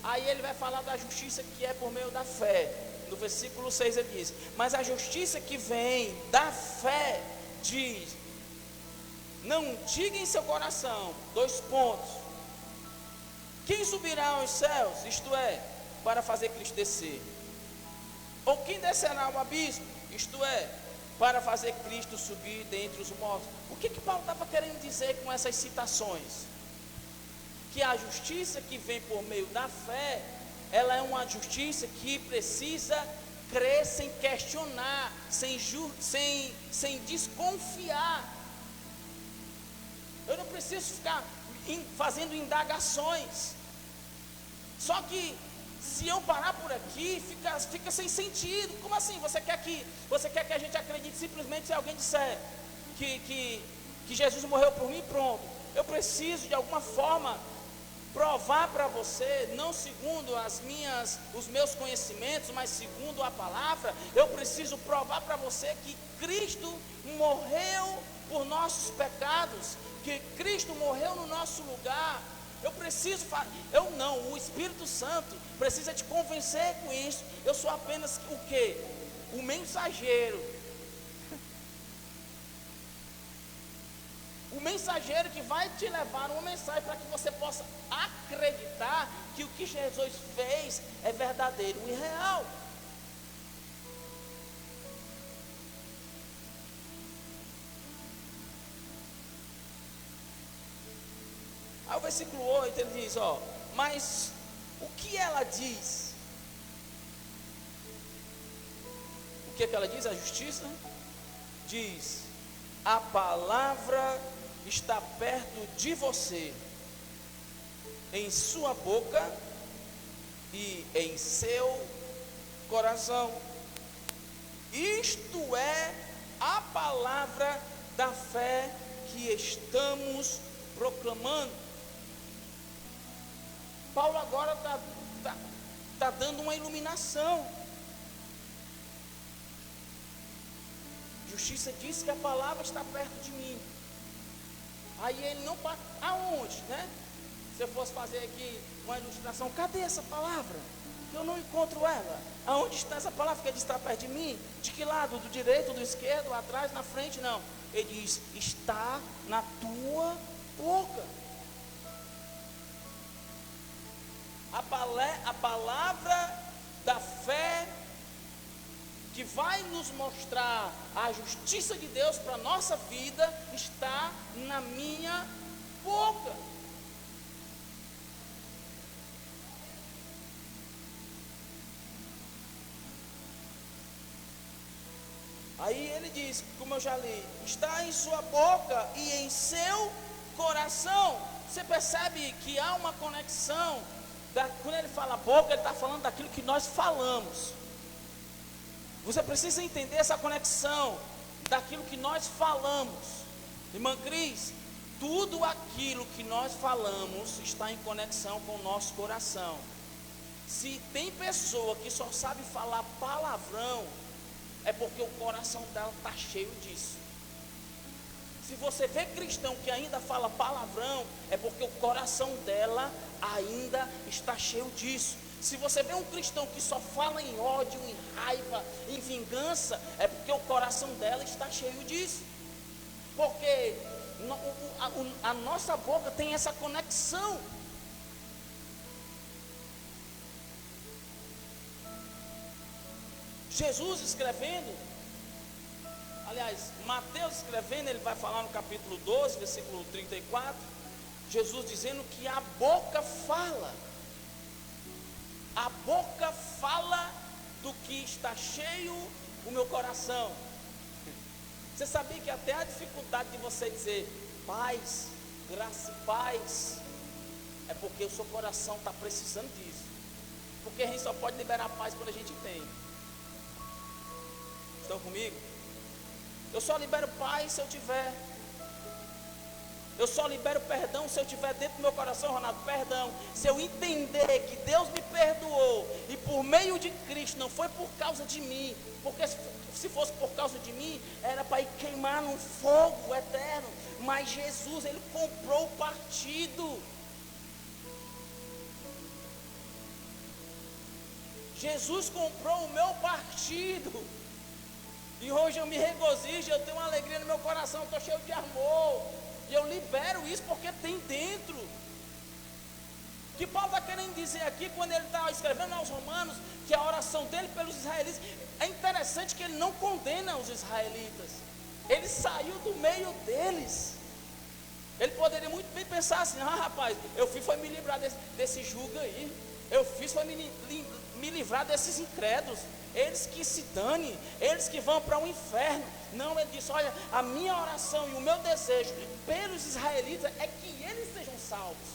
[SPEAKER 3] Aí ele vai falar da justiça que é por meio da fé. No versículo 6 ele diz, mas a justiça que vem da fé diz, não diga em seu coração, 2 pontos, quem subirá aos céus, isto é, para fazer Cristo descer? Ou quem descerá ao abismo, isto é, para fazer Cristo subir dentre os mortos? O que Paulo estava querendo dizer com essas citações? Que a justiça que vem por meio da fé, ela é uma justiça que precisa crer sem questionar, sem desconfiar. Eu não preciso ficar fazendo indagações. Só que se eu parar por aqui, fica sem sentido. Como assim? Você quer que a gente acredite simplesmente se alguém disser que Jesus morreu por mim, pronto. Eu preciso de alguma forma provar para você, não segundo os meus conhecimentos, mas segundo a palavra. Eu preciso provar para você que Cristo morreu por nossos pecados, que Cristo morreu no nosso lugar. O Espírito Santo precisa te convencer com isso. Eu sou apenas o quê? O mensageiro. O mensageiro que vai te levar uma mensagem para que você possa acreditar que o que Jesus fez é verdadeiro e real. Aí o versículo 8 ele diz, mas o que ela diz? O que ela diz? A justiça diz, a palavra está perto de você, em sua boca e em seu coração. Isto é a palavra da fé que estamos proclamando. Paulo agora está dando uma iluminação. Justiça diz que a palavra está perto de mim. Aí ele não para. Aonde, né? Se eu fosse fazer aqui uma ilustração, cadê essa palavra? Eu não encontro ela. Aonde está essa palavra que diz está perto de mim? De que lado? Do direito, do esquerdo, atrás, na frente? Não. Ele diz, está na tua boca. A palavra da fé que vai nos mostrar a justiça de Deus para a nossa vida está na minha boca. Aí ele diz, como eu já li, está em sua boca e em seu coração. Você percebe que há uma conexão, quando ele fala boca, ele está falando daquilo que nós falamos. Você precisa entender essa conexão daquilo que nós falamos. Irmã Cris, tudo aquilo que nós falamos está em conexão com o nosso coração. Se tem pessoa que só sabe falar palavrão, é porque o coração dela está cheio disso. Se você vê cristão que ainda fala palavrão, é porque o coração dela ainda está cheio disso. Se você vê um cristão que só fala em ódio, em raiva, em vingança, é porque o coração dela está cheio disso. Porque a nossa boca tem essa conexão. Jesus escrevendo, aliás, Mateus escrevendo, ele vai falar no capítulo 12, versículo 34, Jesus dizendo que a boca fala. A boca fala do que está cheio o meu coração. Você sabia que até a dificuldade de você dizer paz, graça e paz, é porque o seu coração está precisando disso. Porque a gente só pode liberar paz quando a gente tem. Estão comigo? Eu só libero paz se eu tiver. Eu só libero perdão se eu tiver dentro do meu coração, Ronaldo, perdão. Se eu entender que Deus me perdoou e por meio de Cristo, não foi por causa de mim, porque se fosse por causa de mim, era para ir queimar num fogo eterno. Mas Jesus, Ele comprou o partido. Jesus comprou o meu partido. E hoje eu me regozijo, eu tenho uma alegria no meu coração, estou cheio de amor. E eu libero isso porque tem dentro. O que Paulo está querendo dizer aqui, quando ele está escrevendo aos Romanos, que a oração dele pelos israelitas, é interessante que ele não condena os israelitas. Ele saiu do meio deles. Ele poderia muito bem pensar assim, rapaz, eu fiz foi me livrar desse jugo aí. Eu fiz foi me livrar desses incrédulos. Eles que se dane, eles que vão para o inferno. Não, ele disse, olha, a minha oração e o meu desejo pelos israelitas é que eles sejam salvos.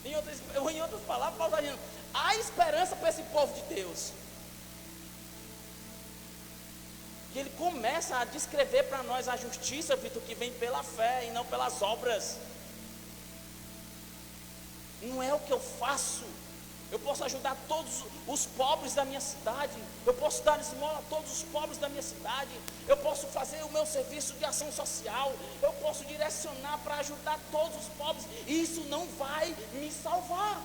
[SPEAKER 3] Em outras palavras, Paulo está dizendo, há esperança para esse povo de Deus. E ele começa a descrever para nós a justiça, Vitor, que vem pela fé e não pelas obras. Não é o que eu faço. Eu posso ajudar todos os pobres da minha cidade. Eu posso dar esmola a todos os pobres da minha cidade. Eu posso fazer o meu serviço de ação social. Eu posso direcionar para ajudar todos os pobres. Isso não vai me salvar.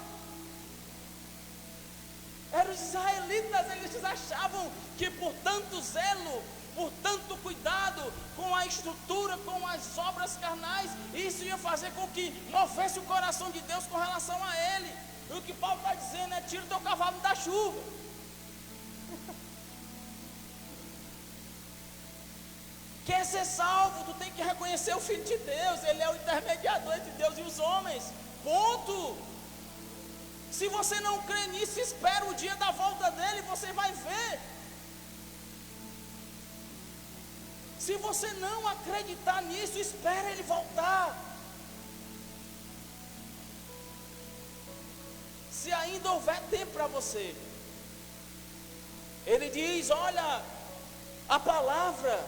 [SPEAKER 3] Eram os israelitas, eles achavam que por tanto zelo, por tanto cuidado com a estrutura, com as obras carnais, isso ia fazer com que movesse o coração de Deus com relação a ele. E o que Paulo está dizendo é: tira o teu cavalo da chuva. Quer ser salvo, tu tem que reconhecer o Filho de Deus. Ele é o intermediador entre Deus e os homens. Ponto. Se você não crê nisso, espera o dia da volta dele, você vai ver. Se você não acreditar nisso, espera ele voltar. Se ainda houver tempo para você. Ele diz: olha, a palavra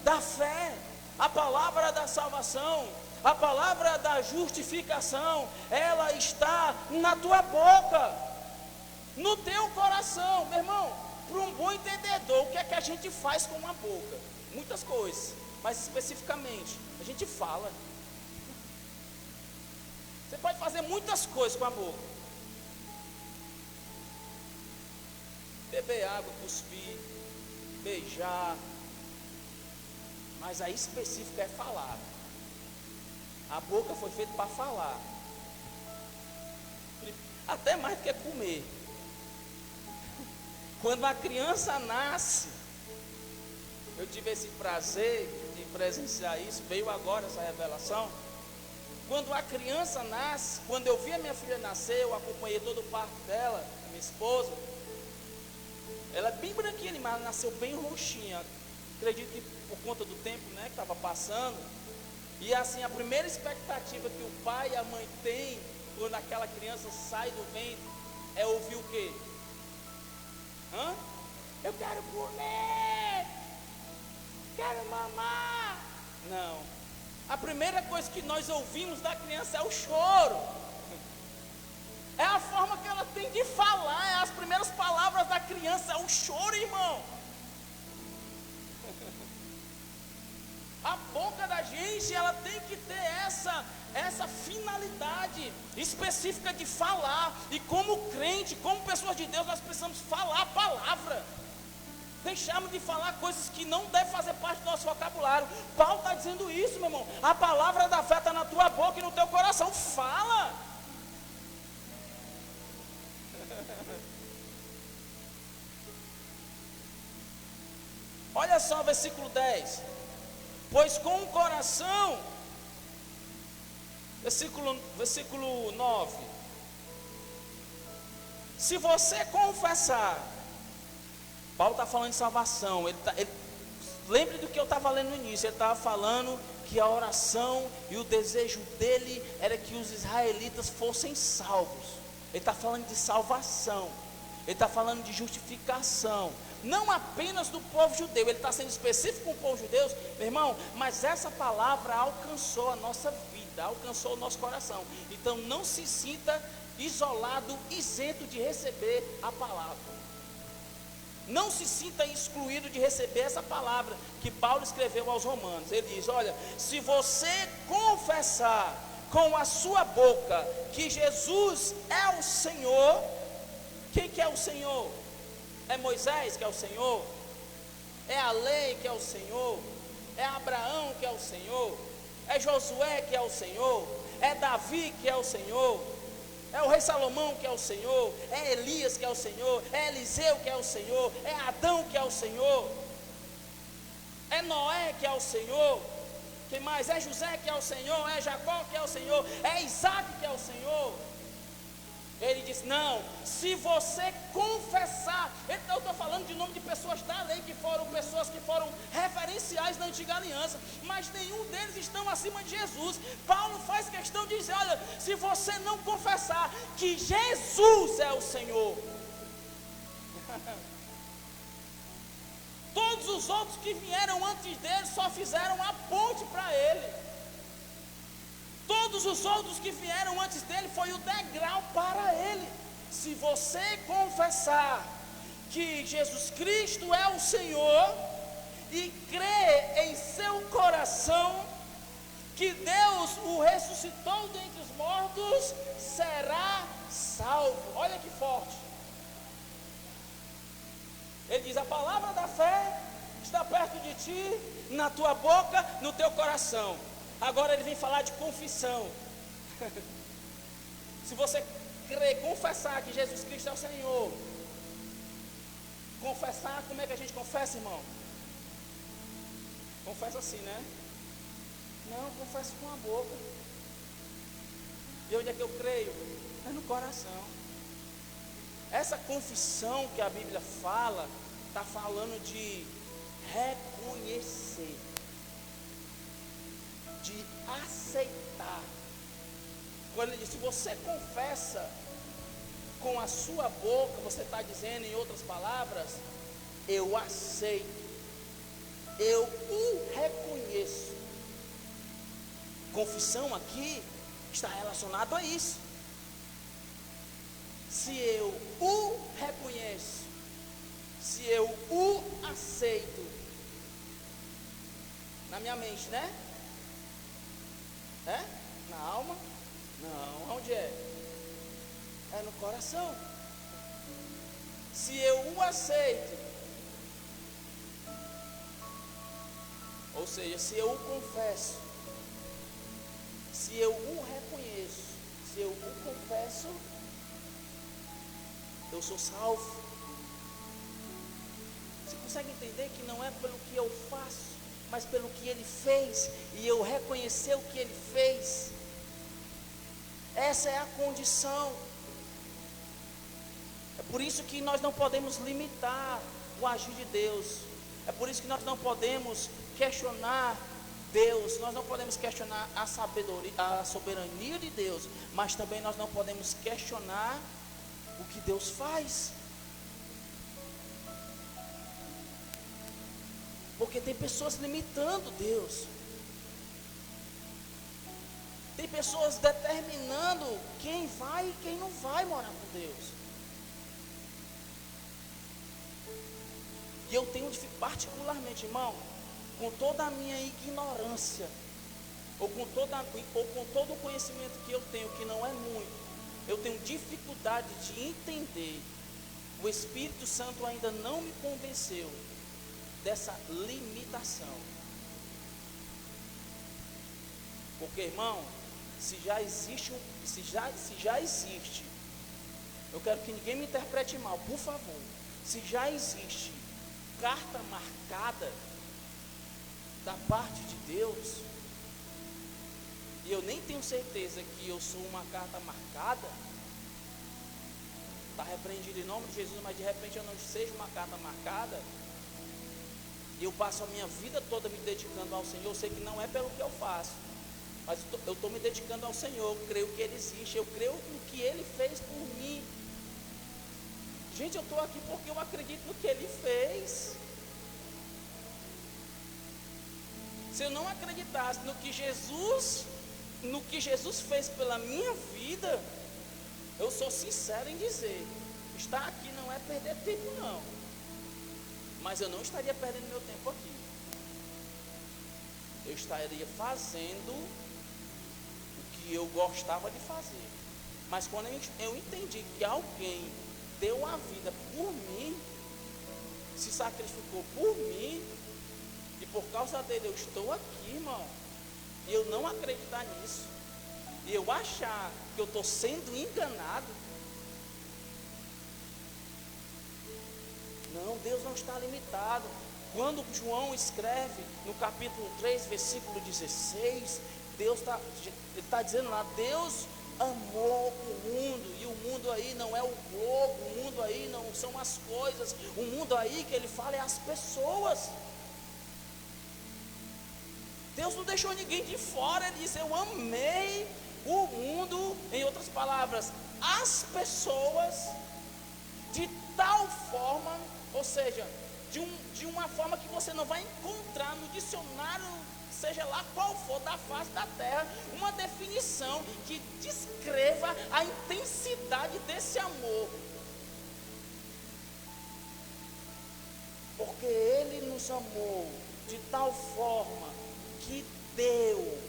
[SPEAKER 3] da fé, a palavra da salvação, a palavra da justificação, ela está na tua boca, no teu coração. Meu irmão, para um bom entendedor, o que é que a gente faz com a boca? Muitas coisas, mas especificamente, a gente fala. Você pode fazer muitas coisas com a boca. Beber água, cuspir, beijar. Mas a específica é falar. A boca foi feita para falar. até mais do que comer. Quando a criança nasce, eu tive esse prazer de presenciar isso, veio agora essa revelação. Quando a criança nasce, quando eu vi a minha filha nascer, eu acompanhei todo o parto dela, a minha esposa. Ela é bem branquinha, mas ela nasceu bem roxinha. Acredito que por conta do tempo, né, que estava passando. E assim, a primeira expectativa que o pai e a mãe têm quando aquela criança sai do ventre é ouvir o quê? Eu quero comer, quero mamar. Não. A primeira coisa que nós ouvimos da criança é o choro. É a forma que ela tem de falar. É as primeiras palavras da criança, é o choro, irmão. A boca da gente, ela tem que ter essa finalidade específica de falar. E como crente, como pessoas de Deus, nós precisamos falar a palavra. Deixarmos de falar coisas que não devem fazer parte do nosso vocabulário. Paulo está dizendo isso, meu irmão. A palavra da fé está na tua boca e no teu coração. Fala. Olha só o versículo 10. Pois com o coração, versículo 9. Se você confessar, Paulo está falando de salvação. Lembre do que eu estava lendo no início. Ele estava falando que a oração e o desejo dele era que os israelitas fossem salvos. Ele está falando de salvação. Ele está falando de justificação. Não apenas do povo judeu. Ele está sendo específico com o povo judeu, meu irmão. Mas essa palavra alcançou a nossa vida, alcançou o nosso coração. Então não se sinta isolado, isento de receber a palavra. Não se sinta excluído de receber essa palavra que Paulo escreveu aos Romanos. Ele diz: olha, se você confessar com a sua boca que Jesus é o Senhor. Quem que é o Senhor? É Moisés que é o Senhor? É a lei que é o Senhor? É Abraão que é o Senhor? É Josué que é o Senhor? É Davi que é o Senhor? É o rei Salomão que é o Senhor? É Elias que é o Senhor? É Eliseu que é o Senhor? É Adão que é o Senhor? É Noé que é o Senhor? Quem mais? É José que é o Senhor? É Jacó que é o Senhor? É Isaac que é o Senhor? Ele diz: não, se você confessar. Eu estou falando de nome de pessoas da lei, que foram pessoas que foram referenciais da antiga aliança, mas nenhum deles estão acima de Jesus. Paulo faz questão de dizer: olha, se você não confessar que Jesus é o Senhor, todos os outros que vieram antes dele só fizeram a ponte para ele. Todos os outros que vieram antes dele foi o degrau para ele. Se você confessar que Jesus Cristo é o Senhor e crer em seu coração que Deus o ressuscitou dentre os mortos, será salvo. Olha que forte. Ele diz: a palavra da fé está perto de ti, na tua boca, no teu coração. Agora ele vem falar de confissão. Se você crer, confessar que Jesus Cristo é o Senhor. Confessar, como é que a gente confessa, irmão? Confessa assim, né? Não, confesso com a boca. E onde é que eu creio? É no coração. Essa confissão que a Bíblia fala, está falando de reconhecer, de aceitar. Quando ele diz: se você confessa com a sua boca, você está dizendo, em outras palavras, eu aceito, eu o reconheço. Confissão aqui está relacionado a isso. Se eu o reconheço, se eu o aceito, na minha mente, né? É? Na alma? Não. Onde é? É no coração. Se eu o aceito, ou seja, se eu o confesso, se eu o reconheço, se eu o confesso, eu sou salvo. Você consegue entender que não é pelo que eu faço, mas pelo que Ele fez, e eu reconhecer o que Ele fez? Essa é a condição. É por isso que nós não podemos limitar o agir de Deus. É por isso que nós não podemos questionar Deus. Nós não podemos questionar a sabedoria, a soberania de Deus, mas também nós não podemos questionar o que Deus faz. Porque tem pessoas limitando Deus. Tem pessoas determinando quem vai e quem não vai morar com Deus. E eu tenho particularmente, irmão, com toda a minha ignorância, ou com todo o conhecimento que eu tenho, que não é muito, eu tenho dificuldade de entender. O Espírito Santo ainda não me convenceu dessa limitação. Porque, irmão, se já existe, eu quero que ninguém me interprete mal, por favor. Se já existe carta marcada da parte de Deus, e eu nem tenho certeza que eu sou uma carta marcada, está repreendido em nome de Jesus, mas de repente eu não seja uma carta marcada, e eu passo a minha vida toda me dedicando ao Senhor. Eu sei que não é pelo que eu faço, mas eu estou me dedicando ao Senhor. Eu creio que Ele existe, eu creio no que Ele fez por mim. Gente, eu estou aqui porque eu acredito no que Ele fez. Se eu não acreditasse no que Jesus fez pela minha vida, eu sou sincero em dizer, estar aqui não é perder tempo não, mas eu não estaria perdendo meu tempo aqui. Eu estaria fazendo o que eu gostava de fazer. Mas quando eu entendi que alguém deu a vida por mim, se sacrificou por mim, e por causa dele eu estou aqui, irmão, e eu não acreditar nisso, e eu achar que eu estou sendo enganado, não, Deus não está limitado. Quando João escreve no capítulo 3, versículo 16, Deus está dizendo lá, Deus amou o mundo, e o mundo aí não é o globo, o mundo aí não são as coisas, o mundo aí que ele fala é as pessoas. Deus não deixou ninguém de fora. Ele disse, eu amei o mundo, em outras palavras, as pessoas, de tal forma, ou seja, de uma forma que você não vai encontrar no dicionário, seja lá qual for, da face da terra, uma definição que descreva a intensidade desse amor. Porque Ele nos amou de tal forma que deu.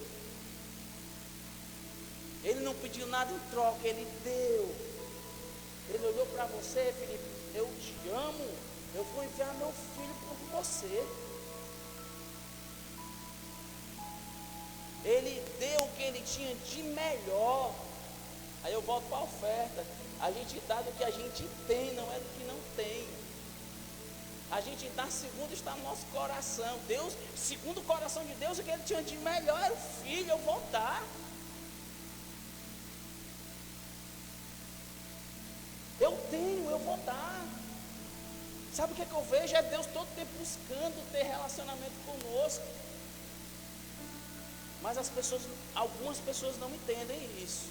[SPEAKER 3] Ele não pediu nada em troca, Ele deu. Ele olhou para você, Felipe, eu te amo, eu vou enviar meu filho por você. Ele deu o que Ele tinha de melhor. Aí eu volto para a oferta. A gente dá do que a gente tem, não é do que não tem. A gente dá segundo está no nosso coração. Deus, segundo o coração de Deus, o que Ele tinha de melhor era o filho. Eu vou dar. Eu tenho, eu vou dar. Sabe o que eu vejo? É Deus todo tempo buscando ter relacionamento conosco. Mas algumas pessoas não entendem isso.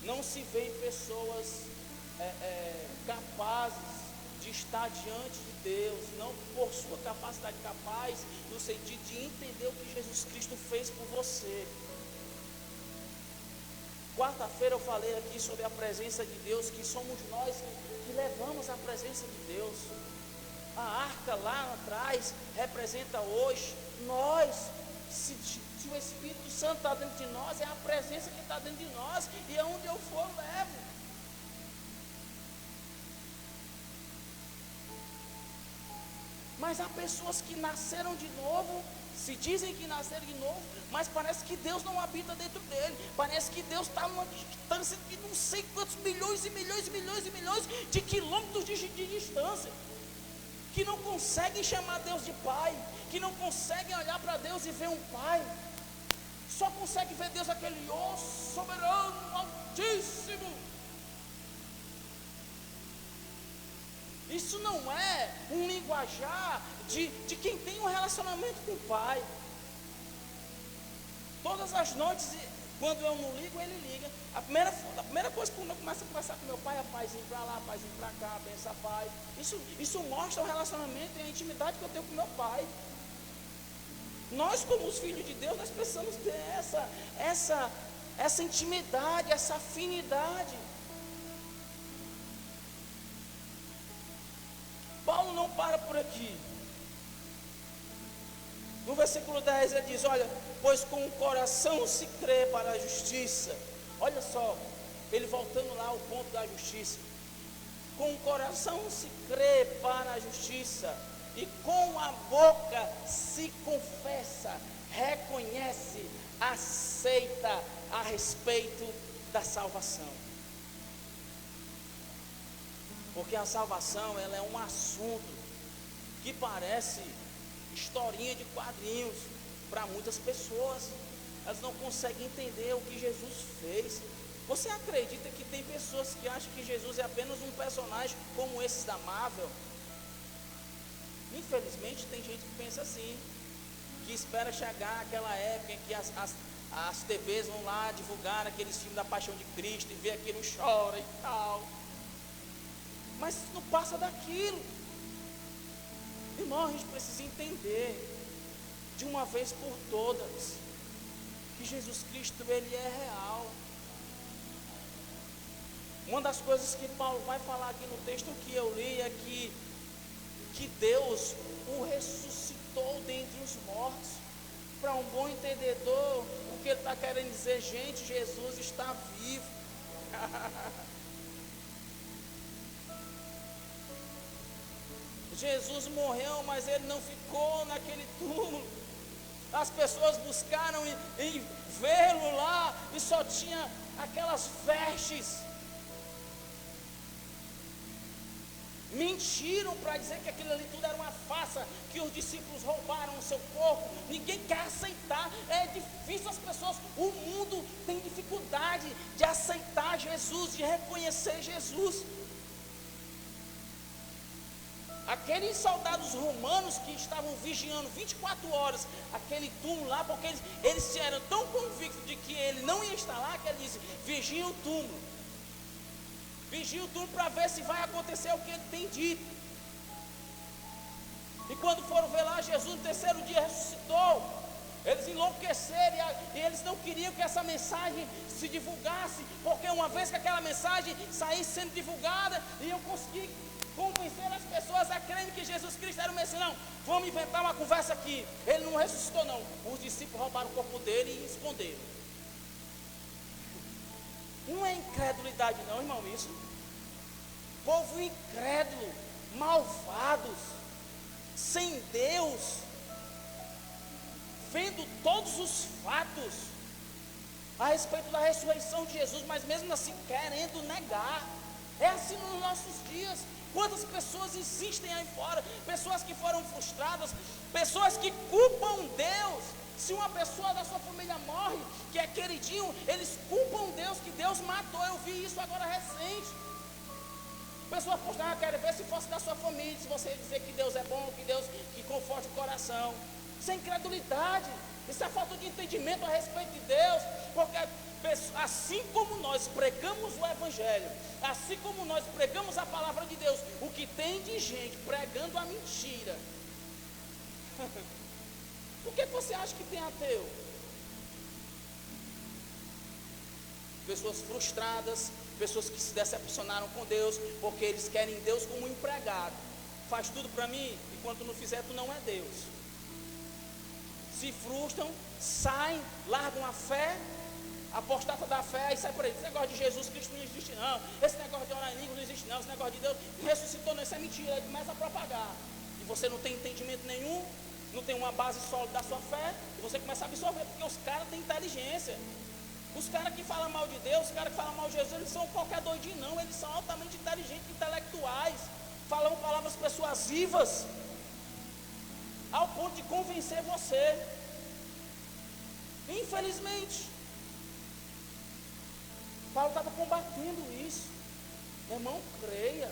[SPEAKER 3] Não se vê pessoas capazes de estar diante de Deus, não por sua capacidade capaz, no sentido de entender o que Jesus Cristo fez por você. Quarta-feira eu falei aqui sobre a presença de Deus, que somos nós que levamos a presença de Deus. A arca lá atrás representa hoje nós. Se o Espírito Santo está dentro de nós, é a presença que está dentro de nós, e aonde eu for eu levo. Mas há pessoas que nasceram de novo se dizem que nasceram de novo, mas parece que Deus não habita dentro dele. Parece que Deus está numa distância de não sei quantos milhões e milhões e milhões e milhões de quilômetros de distância, que não conseguem chamar Deus de Pai, que não conseguem olhar para Deus e ver um Pai, só conseguem ver Deus aquele soberano, altíssimo. Isso não é um linguajar de quem tem um relacionamento com o Pai. Todas as noites, quando eu não ligo, ele liga. A primeira coisa, quando eu começo a conversar com meu pai, é paizinho para lá, paizinho para cá, benção, pai. Isso mostra o relacionamento e a intimidade que eu tenho com meu pai. Nós, como os filhos de Deus, nós precisamos ter essa intimidade, essa afinidade. Paulo não para por aqui. No versículo 10 ele diz, olha, pois com o coração se crê para a justiça. Olha só, ele voltando lá ao ponto da justiça. Com o coração se crê para a justiça, e com a boca se confessa, reconhece, aceita a respeito da salvação. Porque a salvação, ela é um assunto que parece historinha de quadrinhos para muitas pessoas. Elas não conseguem entender o que Jesus fez. Você acredita que tem pessoas que acham que Jesus é apenas um personagem como esses da Marvel? Infelizmente tem gente que pensa assim, que espera chegar aquela época em que as TVs vão lá divulgar aqueles filmes da Paixão de Cristo e ver aquilo, chora e tal. Mas não passa daquilo. Irmão, a gente precisa entender de uma vez por todas que Jesus Cristo, ele é real. Uma das coisas que Paulo vai falar aqui no texto que eu li é que Deus o ressuscitou dentre os mortos. Para um bom entendedor, o que ele está querendo dizer, gente, Jesus está vivo. Jesus morreu, mas ele não ficou naquele túmulo. As pessoas buscaram em vê-lo lá e só tinha aquelas vestes. Mentiram para dizer que aquilo ali tudo era uma farsa, que os discípulos roubaram o seu corpo. Ninguém quer aceitar, é difícil as pessoas, o mundo tem dificuldade de aceitar Jesus, de reconhecer Jesus. Aqueles soldados romanos que estavam vigiando 24 horas aquele túmulo lá, porque eles eram tão convictos de que ele não ia estar lá, que ele disse, vigia o túmulo. Vigia o túmulo para ver se vai acontecer o que ele tem dito. E quando foram ver lá, Jesus no terceiro dia ressuscitou. Eles enlouqueceram e eles não queriam que essa mensagem se divulgasse, porque uma vez que aquela mensagem saísse sendo divulgada, iam conseguir convencer as pessoas a crerem que Jesus Cristo era o Messias. Não, vamos inventar uma conversa aqui. Ele não ressuscitou não. Os discípulos roubaram o corpo dele e esconderam. Não é incredulidade não, irmão, isso. Povo incrédulo, malvados, sem Deus, vendo todos os fatos a respeito da ressurreição de Jesus, mas mesmo assim querendo negar. É assim nos nossos dias. Quantas pessoas existem aí fora, pessoas que foram frustradas, pessoas que culpam Deus. Se uma pessoa da sua família morre, que é queridinho, eles culpam Deus, que Deus matou. Eu vi isso agora recente. Pessoas postaram, quero ver se fosse da sua família, se você dizer que Deus é bom, que Deus que conforte o coração. Isso é incredulidade, isso é falta de entendimento a respeito de Deus, porque assim como nós pregamos o Evangelho, assim como nós pregamos a palavra de Deus, o que tem de gente pregando a mentira. Por que você acha que tem ateu? Pessoas frustradas, pessoas que se decepcionaram com Deus, porque eles querem Deus como empregado. Faz tudo para mim, e quando tu não fizer, tu não é Deus. Se frustram, saem, largam a fé, apostata da fé, e sai por aí. Esse negócio de Jesus Cristo não existe não, esse negócio de orar em língua não existe não, esse negócio de Deus ressuscitou não, isso é mentira. Ele começa a propagar, e você não tem entendimento nenhum, não tem uma base sólida da sua fé, e você começa a absorver, porque os caras têm inteligência. Os caras que falam mal de Deus, os caras que falam mal de Jesus, eles são qualquer doidinho não, eles são altamente inteligentes, intelectuais, falam palavras persuasivas, ao ponto de convencer você. Infelizmente, Paulo estava combatendo isso. Meu irmão, creia.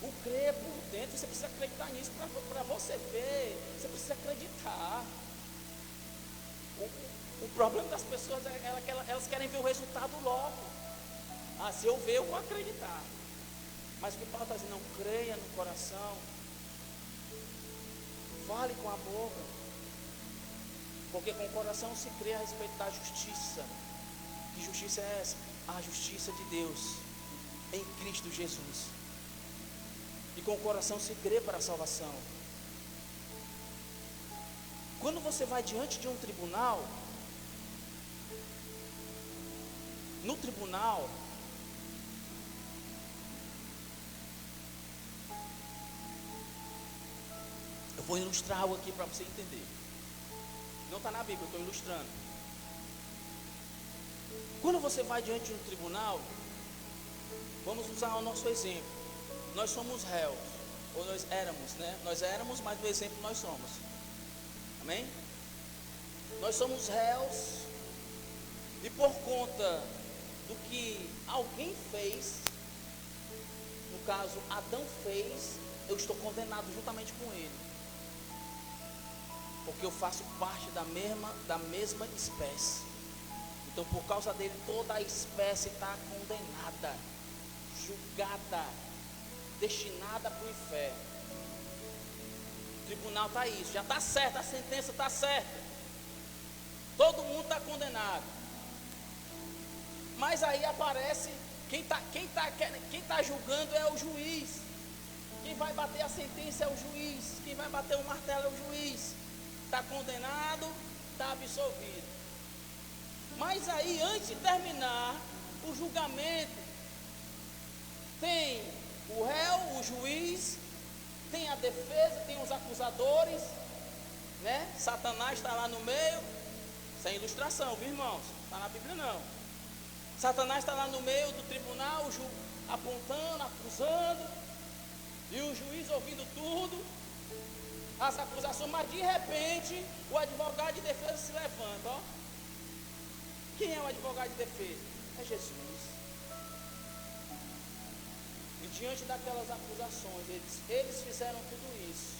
[SPEAKER 3] O crer é por dentro, você precisa acreditar nisso para você ver, você precisa acreditar. O problema das pessoas é que elas querem ver o resultado logo. Ah, se eu ver, eu vou acreditar. Mas o que Paulo está dizendo, não, creia no coração, fale com a boca, porque com o coração se crê a respeito da justiça. Que justiça é essa? A justiça de Deus em Cristo Jesus. E com o coração se crê para a salvação. Quando você vai diante de um tribunal, no tribunal, eu vou ilustrar algo aqui para você entender. Não está na Bíblia, eu estou ilustrando. Quando você vai diante de um tribunal, vamos usar o nosso exemplo. Nós somos réus, ou nós éramos, né? Nós éramos, mas no exemplo nós somos. Amém? Nós somos réus, e por conta do que alguém fez, no caso Adão fez, eu estou condenado juntamente com ele, porque eu faço parte da mesma espécie. Então por causa dele toda a espécie está condenada, julgada, destinada para o inferno. O tribunal está isso, já está certo, a sentença está certa, todo mundo está condenado. Mas aí aparece quem tá julgando é o juiz. Quem vai bater a sentença é o juiz. Quem vai bater o martelo é o juiz. Está condenado, está absolvido. Mas aí, antes de terminar o julgamento, tem o réu, o juiz, tem a defesa, tem os acusadores, né? Satanás está lá no meio. Sem ilustração, viu, irmãos? Está na Bíblia não. Satanás está lá no meio do tribunal, apontando, acusando, e o juiz ouvindo tudo, as acusações, mas de repente o advogado de defesa se levanta, ó. Quem é o advogado de defesa? É Jesus. E diante daquelas acusações, eles fizeram tudo isso.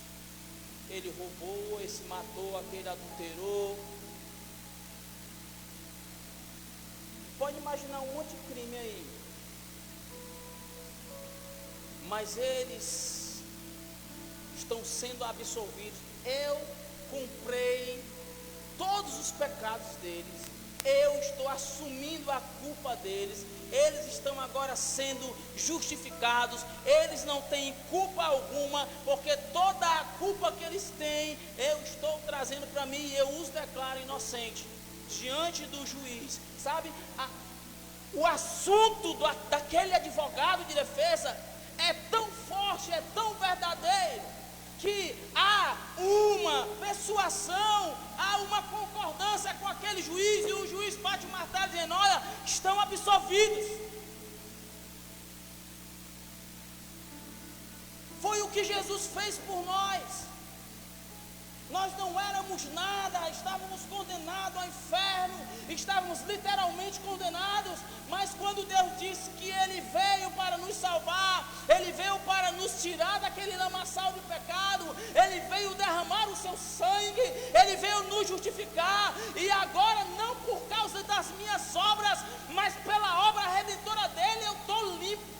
[SPEAKER 3] Ele roubou, esse matou, aquele adulterou. Pode imaginar um monte de crime aí. Mas eles estão sendo absolvidos. Eu comprei todos os pecados deles. Eu estou assumindo a culpa deles. Eles estão agora sendo justificados. Eles não têm culpa alguma, porque toda a culpa que eles têm, eu estou trazendo para mim e eu os declaro inocente diante do juiz. Sabe, o assunto daquele advogado de defesa é tão forte, é tão verdadeiro, que há uma persuasão, há uma concordância com aquele juiz, e o juiz bate o martelo dizendo: olha, estão absolvidos. Foi o que Jesus fez por nós. Nós não éramos nada, estávamos condenados ao inferno, estávamos literalmente condenados, mas quando Deus disse que Ele veio para nos salvar, Ele veio para nos tirar daquele lamaçal de pecado, Ele veio derramar o seu sangue, Ele veio nos justificar, e agora não por causa das minhas obras, mas pela obra redentora dEle, eu estou limpo.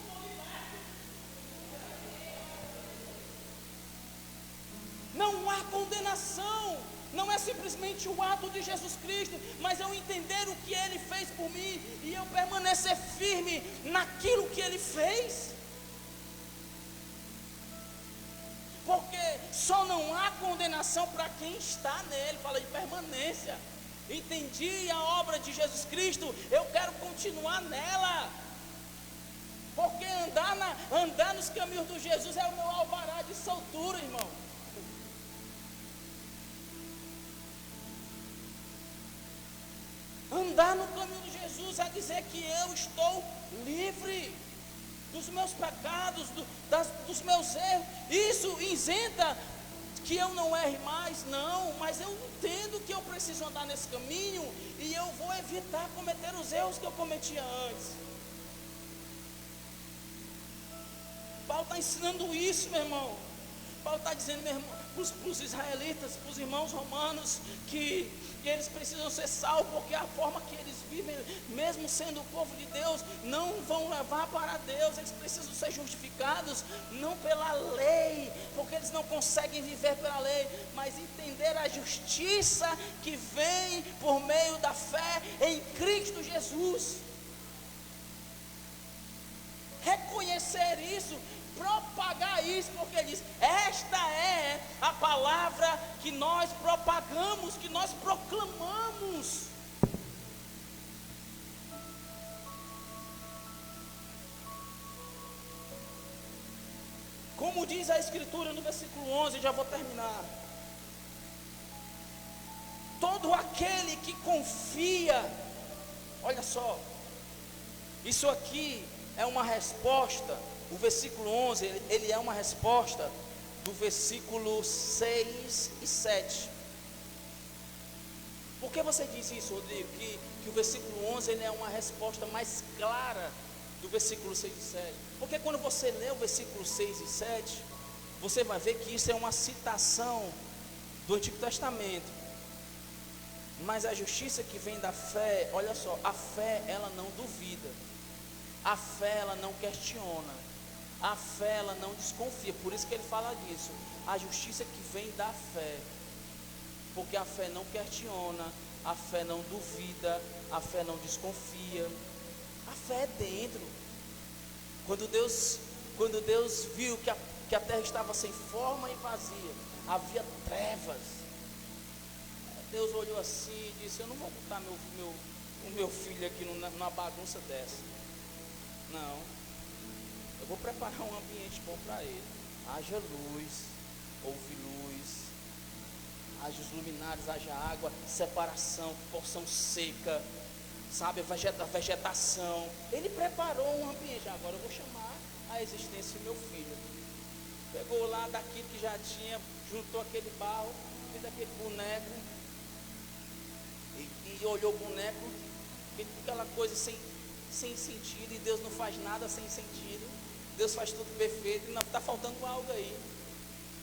[SPEAKER 3] Não há condenação, não é simplesmente o ato de Jesus Cristo, mas eu entender o que Ele fez por mim, e eu permanecer firme naquilo que Ele fez, porque só não há condenação para quem está nele. Fala de permanência. Entendi a obra de Jesus Cristo, eu quero continuar nela, porque andar nos caminhos de Jesus é o meu alvará de soltura, irmão. Andar no caminho de Jesus é dizer que eu estou livre dos meus pecados, dos meus erros. Isso isenta que eu não erre mais, não, mas eu entendo que eu preciso andar nesse caminho e eu vou evitar cometer os erros que eu cometia antes. Paulo está ensinando isso, meu irmão. Paulo está dizendo, meu irmão, para os israelitas, para os irmãos romanos, que eles precisam ser salvos, porque a forma que eles vivem, mesmo sendo o povo de Deus, não vão levar para Deus. Eles precisam ser justificados, não pela lei, porque eles não conseguem viver pela lei, mas entender a justiça que vem por meio da fé em Cristo Jesus. Reconhecer isso, propagar isso, porque ele diz, esta é a palavra que nós propagamos, que nós proclamamos. Como diz a Escritura no versículo 11, já vou terminar. Todo aquele que confia, olha só, isso aqui é uma resposta. O versículo 11, ele é uma resposta do versículo 6 e 7. Por que você diz isso, Rodrigo? Que o versículo 11 ele é uma resposta mais clara do versículo 6 e 7. Porque quando você lê o versículo 6 e 7, você vai ver que isso é uma citação do Antigo Testamento. Mas a justiça que vem da fé, olha só, a fé ela não duvida. A fé ela não questiona. A fé ela não desconfia. Por isso que ele fala disso. A justiça que vem da fé. Porque a fé não questiona, a fé não duvida, a fé não desconfia. A fé é dentro. Quando Deus viu que a terra estava sem forma e vazia, havia trevas, Deus olhou assim e disse, eu não vou botar o meu filho aqui numa bagunça dessa. Não, eu vou preparar um ambiente bom para ele. Haja luz, houve luz, haja os luminares, haja água, separação, porção seca, sabe, a vegetação. Ele preparou um ambiente. Agora eu vou chamar a existência do meu filho. Pegou lá daquilo que já tinha, juntou aquele barro, fez aquele boneco, e olhou o boneco, fez aquela coisa sem sentido, e Deus não faz nada sem sentido. Deus faz tudo perfeito, e não está faltando algo aí.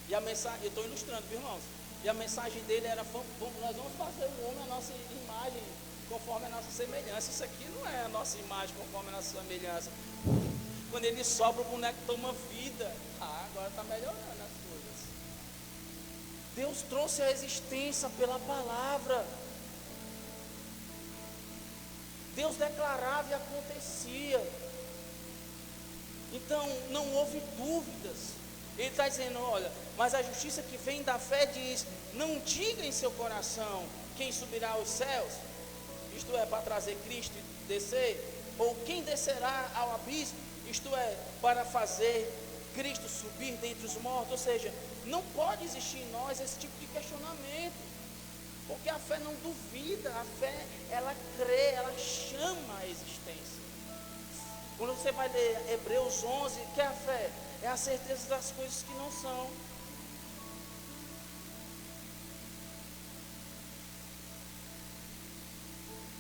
[SPEAKER 3] E a mensagem, eu estou ilustrando, viu, irmãos? E a mensagem dele era, nós vamos fazer o homem a nossa imagem, conforme a nossa semelhança. Isso aqui não é a nossa imagem conforme a nossa semelhança. Quando ele sopra, o boneco toma vida. Agora está melhorando as coisas. Deus trouxe a existência pela palavra. Deus declarava e acontecia. Então não houve dúvidas. Ele está dizendo, olha, mas a justiça que vem da fé diz, não diga em seu coração quem subirá aos céus, isto é, para trazer Cristo e descer, ou quem descerá ao abismo, isto é, para fazer Cristo subir dentre os mortos. Ou seja, não pode existir em nós esse tipo de questionamento, porque a fé não duvida, a fé, ela crê, ela chama a existência. Quando você vai ler Hebreus 11, que é a fé? É a certeza das coisas que não são.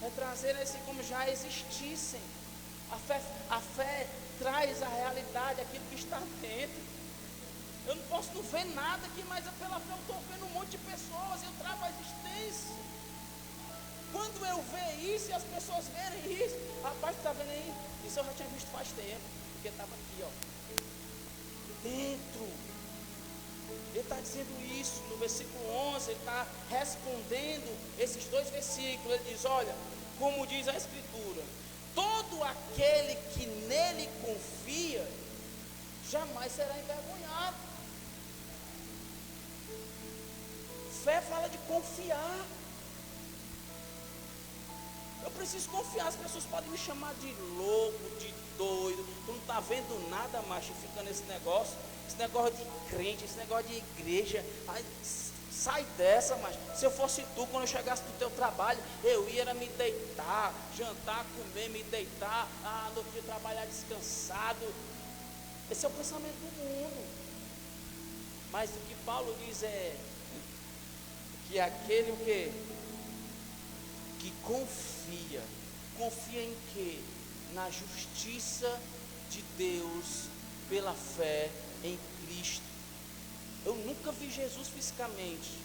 [SPEAKER 3] É trazer assim como já existissem. A fé traz a realidade, aquilo que está dentro. Eu não posso não ver nada aqui, mas pela fé eu estou vendo um monte de pessoas, eu trago a existência. Quando eu ver isso e as pessoas verem isso, rapaz, tu está vendo aí? Isso eu já tinha visto faz tempo, porque estava aqui, ó, dentro. Ele está dizendo isso no versículo 11, ele está respondendo esses dois versículos. Ele diz, olha, como diz a Escritura, todo aquele que nele confia, jamais será envergonhado. Fé fala de confiar. Eu preciso confiar. As pessoas podem me chamar de louco, de doido. Tu não está vendo nada, macho, fica nesse negócio de crente, esse negócio de igreja. Ai, Sai dessa, mas se eu fosse tu, quando eu chegasse do teu trabalho, eu ia era me deitar, jantar, comer, me deitar, no outro dia trabalhar descansado. Esse é o pensamento do mundo. Mas o que Paulo diz é que aquele o quê? Que confia em quê? Na justiça de Deus pela fé em Cristo. Eu nunca vi Jesus fisicamente.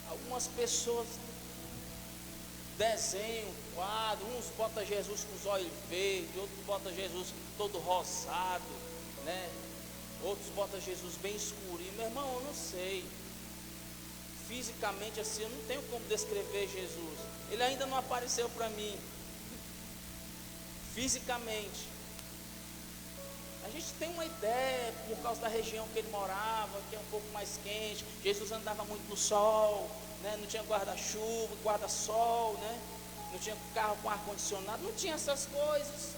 [SPEAKER 3] Algumas pessoas desenham quadro, uns botam Jesus com os olhos verdes, outros botam Jesus todo rosado, né? Outros botam Jesus bem escurinho. Meu irmão, eu não sei. Fisicamente assim, eu não tenho como descrever Jesus. Ele ainda não apareceu para mim. Fisicamente. A gente tem uma ideia, por causa da região que ele morava, que é um pouco mais quente. Jesus andava muito no sol, né? Não tinha guarda-chuva, guarda-sol, né? Não tinha carro com ar-condicionado, não tinha essas coisas.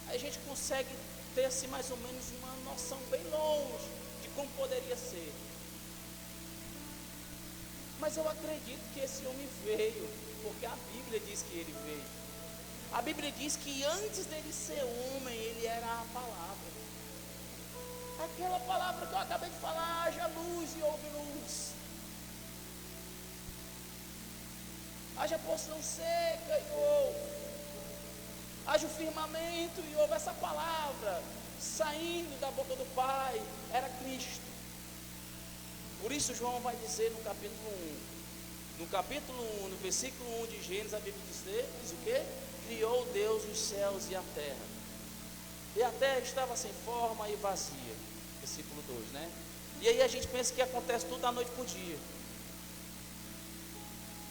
[SPEAKER 3] Aí a gente consegue ter assim mais ou menos uma noção bem longe de como poderia ser. Mas eu acredito que esse homem veio, porque a Bíblia diz que ele veio. A Bíblia diz que antes dele ser homem, ele era a palavra. Aquela palavra que eu acabei de falar, haja luz e houve luz. Haja porção seca e houve. Haja o firmamento e houve. Essa palavra saindo da boca do Pai era Cristo. Por isso João vai dizer no capítulo 1. No capítulo 1, no versículo 1 de Gênesis, a Bíblia diz o quê? Criou Deus os céus e a terra. E a terra estava sem forma e vazia. Versículo 2, né? E aí a gente pensa que acontece tudo da noite para o dia.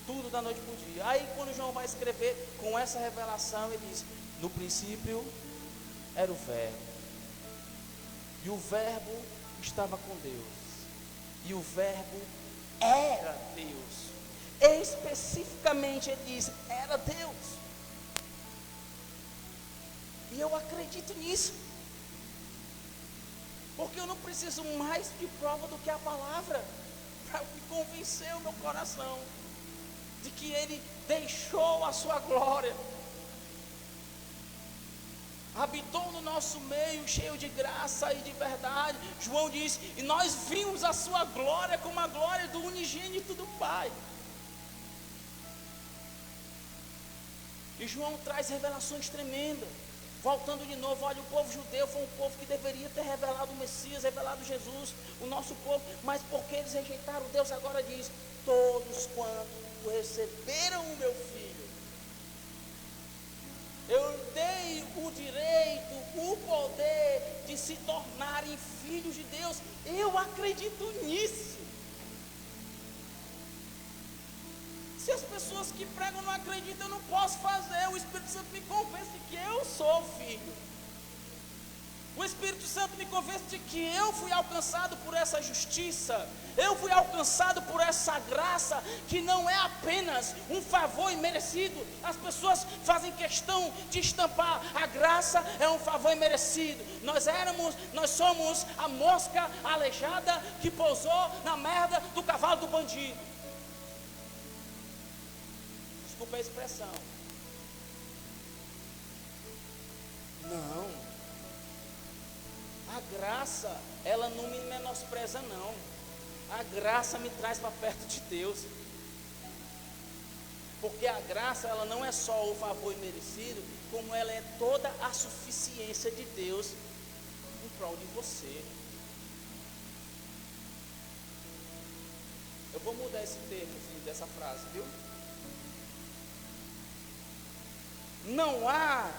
[SPEAKER 3] Tudo da noite para o dia. Aí quando João vai escrever com essa revelação, ele diz: no princípio era o Verbo. E o Verbo estava com Deus. E o Verbo era Deus. Especificamente ele diz: era Deus. E eu acredito nisso. Porque eu não preciso mais de prova do que a palavra para me convencer o meu coração de que ele deixou a sua glória, habitou no nosso meio cheio de graça e de verdade. João diz: e nós vimos a sua glória como a glória do unigênito do Pai. E João traz revelações tremendas. Voltando de novo, olha, o povo judeu foi um povo que deveria ter revelado o Messias, revelado Jesus, o nosso povo, mas porque eles rejeitaram Deus, agora diz: todos quanto receberam o meu filho, eu dei o direito, o poder de se tornarem filhos de Deus. Eu acredito nisso. Se as pessoas que pregam não acreditam, eu não posso fazer. O Espírito Santo me convence de que eu sou filho. O Espírito Santo me convence de que eu fui alcançado por essa justiça. Eu fui alcançado por essa graça, que não é apenas um favor imerecido. As pessoas fazem questão de estampar: a graça é um favor imerecido. Nós somos a mosca aleijada que pousou na merda do cavalo do bandido. Desculpa a expressão. Não. A graça, ela não me menospreza, não. A graça me traz para perto de Deus. Porque a graça, ela não é só o favor imerecido, como ela é toda a suficiência de Deus em prol de você. Eu vou mudar esse termo dessa frase, viu? Não há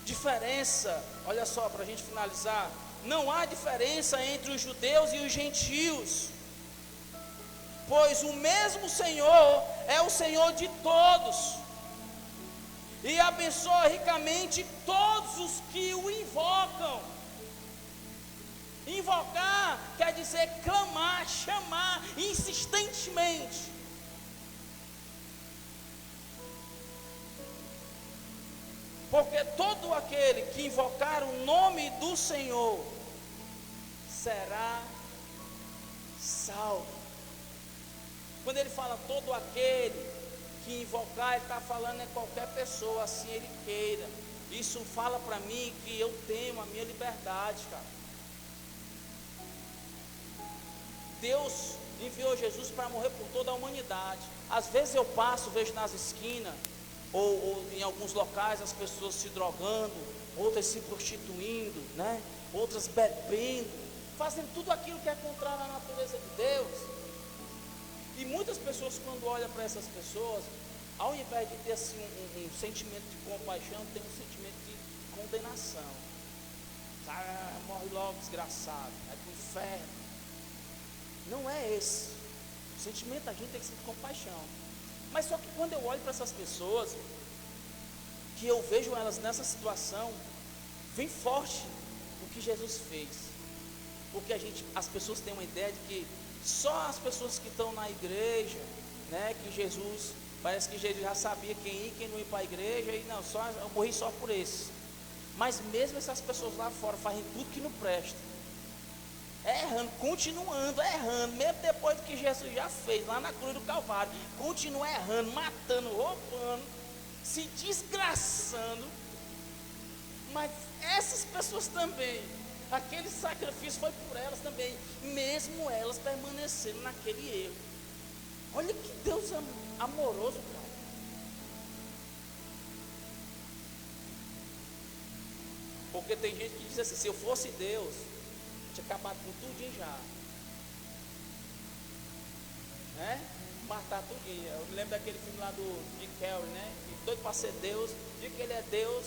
[SPEAKER 3] diferença, olha só, para a gente finalizar, não há diferença entre os judeus e os gentios, pois o mesmo Senhor é o Senhor de todos, e abençoa ricamente todos os que o invocam. Invocar quer dizer clamar, chamar insistentemente. Porque todo aquele que invocar o nome do Senhor será salvo. Quando ele fala todo aquele que invocar, ele está falando é qualquer pessoa, assim ele queira. Isso fala para mim que eu tenho a minha liberdade, cara. Deus enviou Jesus para morrer por toda a humanidade. Às vezes eu passo, vejo nas esquinas, ou em alguns locais as pessoas se drogando, outras se prostituindo, né? Outras bebendo, fazendo tudo aquilo que é contrário à natureza de Deus. E muitas pessoas, quando olham para essas pessoas, ao invés de ter assim um sentimento de compaixão, tem um sentimento de condenação. Morre logo, desgraçado, vai para o inferno. Não é esse. O sentimento da gente tem que ser de compaixão. Mas só que quando eu olho para essas pessoas, que eu vejo elas nessa situação, vem forte o que Jesus fez. Porque as pessoas têm uma ideia de que só as pessoas que estão na igreja, né, que Jesus, parece que Jesus já sabia quem ir, quem não ir para a igreja, e não, eu morri só por esse. Mas mesmo essas pessoas lá fora fazem tudo que não presta, errando, continuando errando, mesmo depois do que Jesus já fez lá na cruz do Calvário, continua errando, matando, roubando, se desgraçando. Mas essas pessoas também, aquele sacrifício foi por elas também, mesmo elas permanecendo naquele erro. Olha que Deus amoroso, cara. Porque tem gente que diz assim, se eu fosse Deus, tinha acabado com tudinho já, né? Matar tudinho. Eu me lembro daquele filme lá do Jim Carrey, né? Que doido para ser Deus, de que ele é Deus,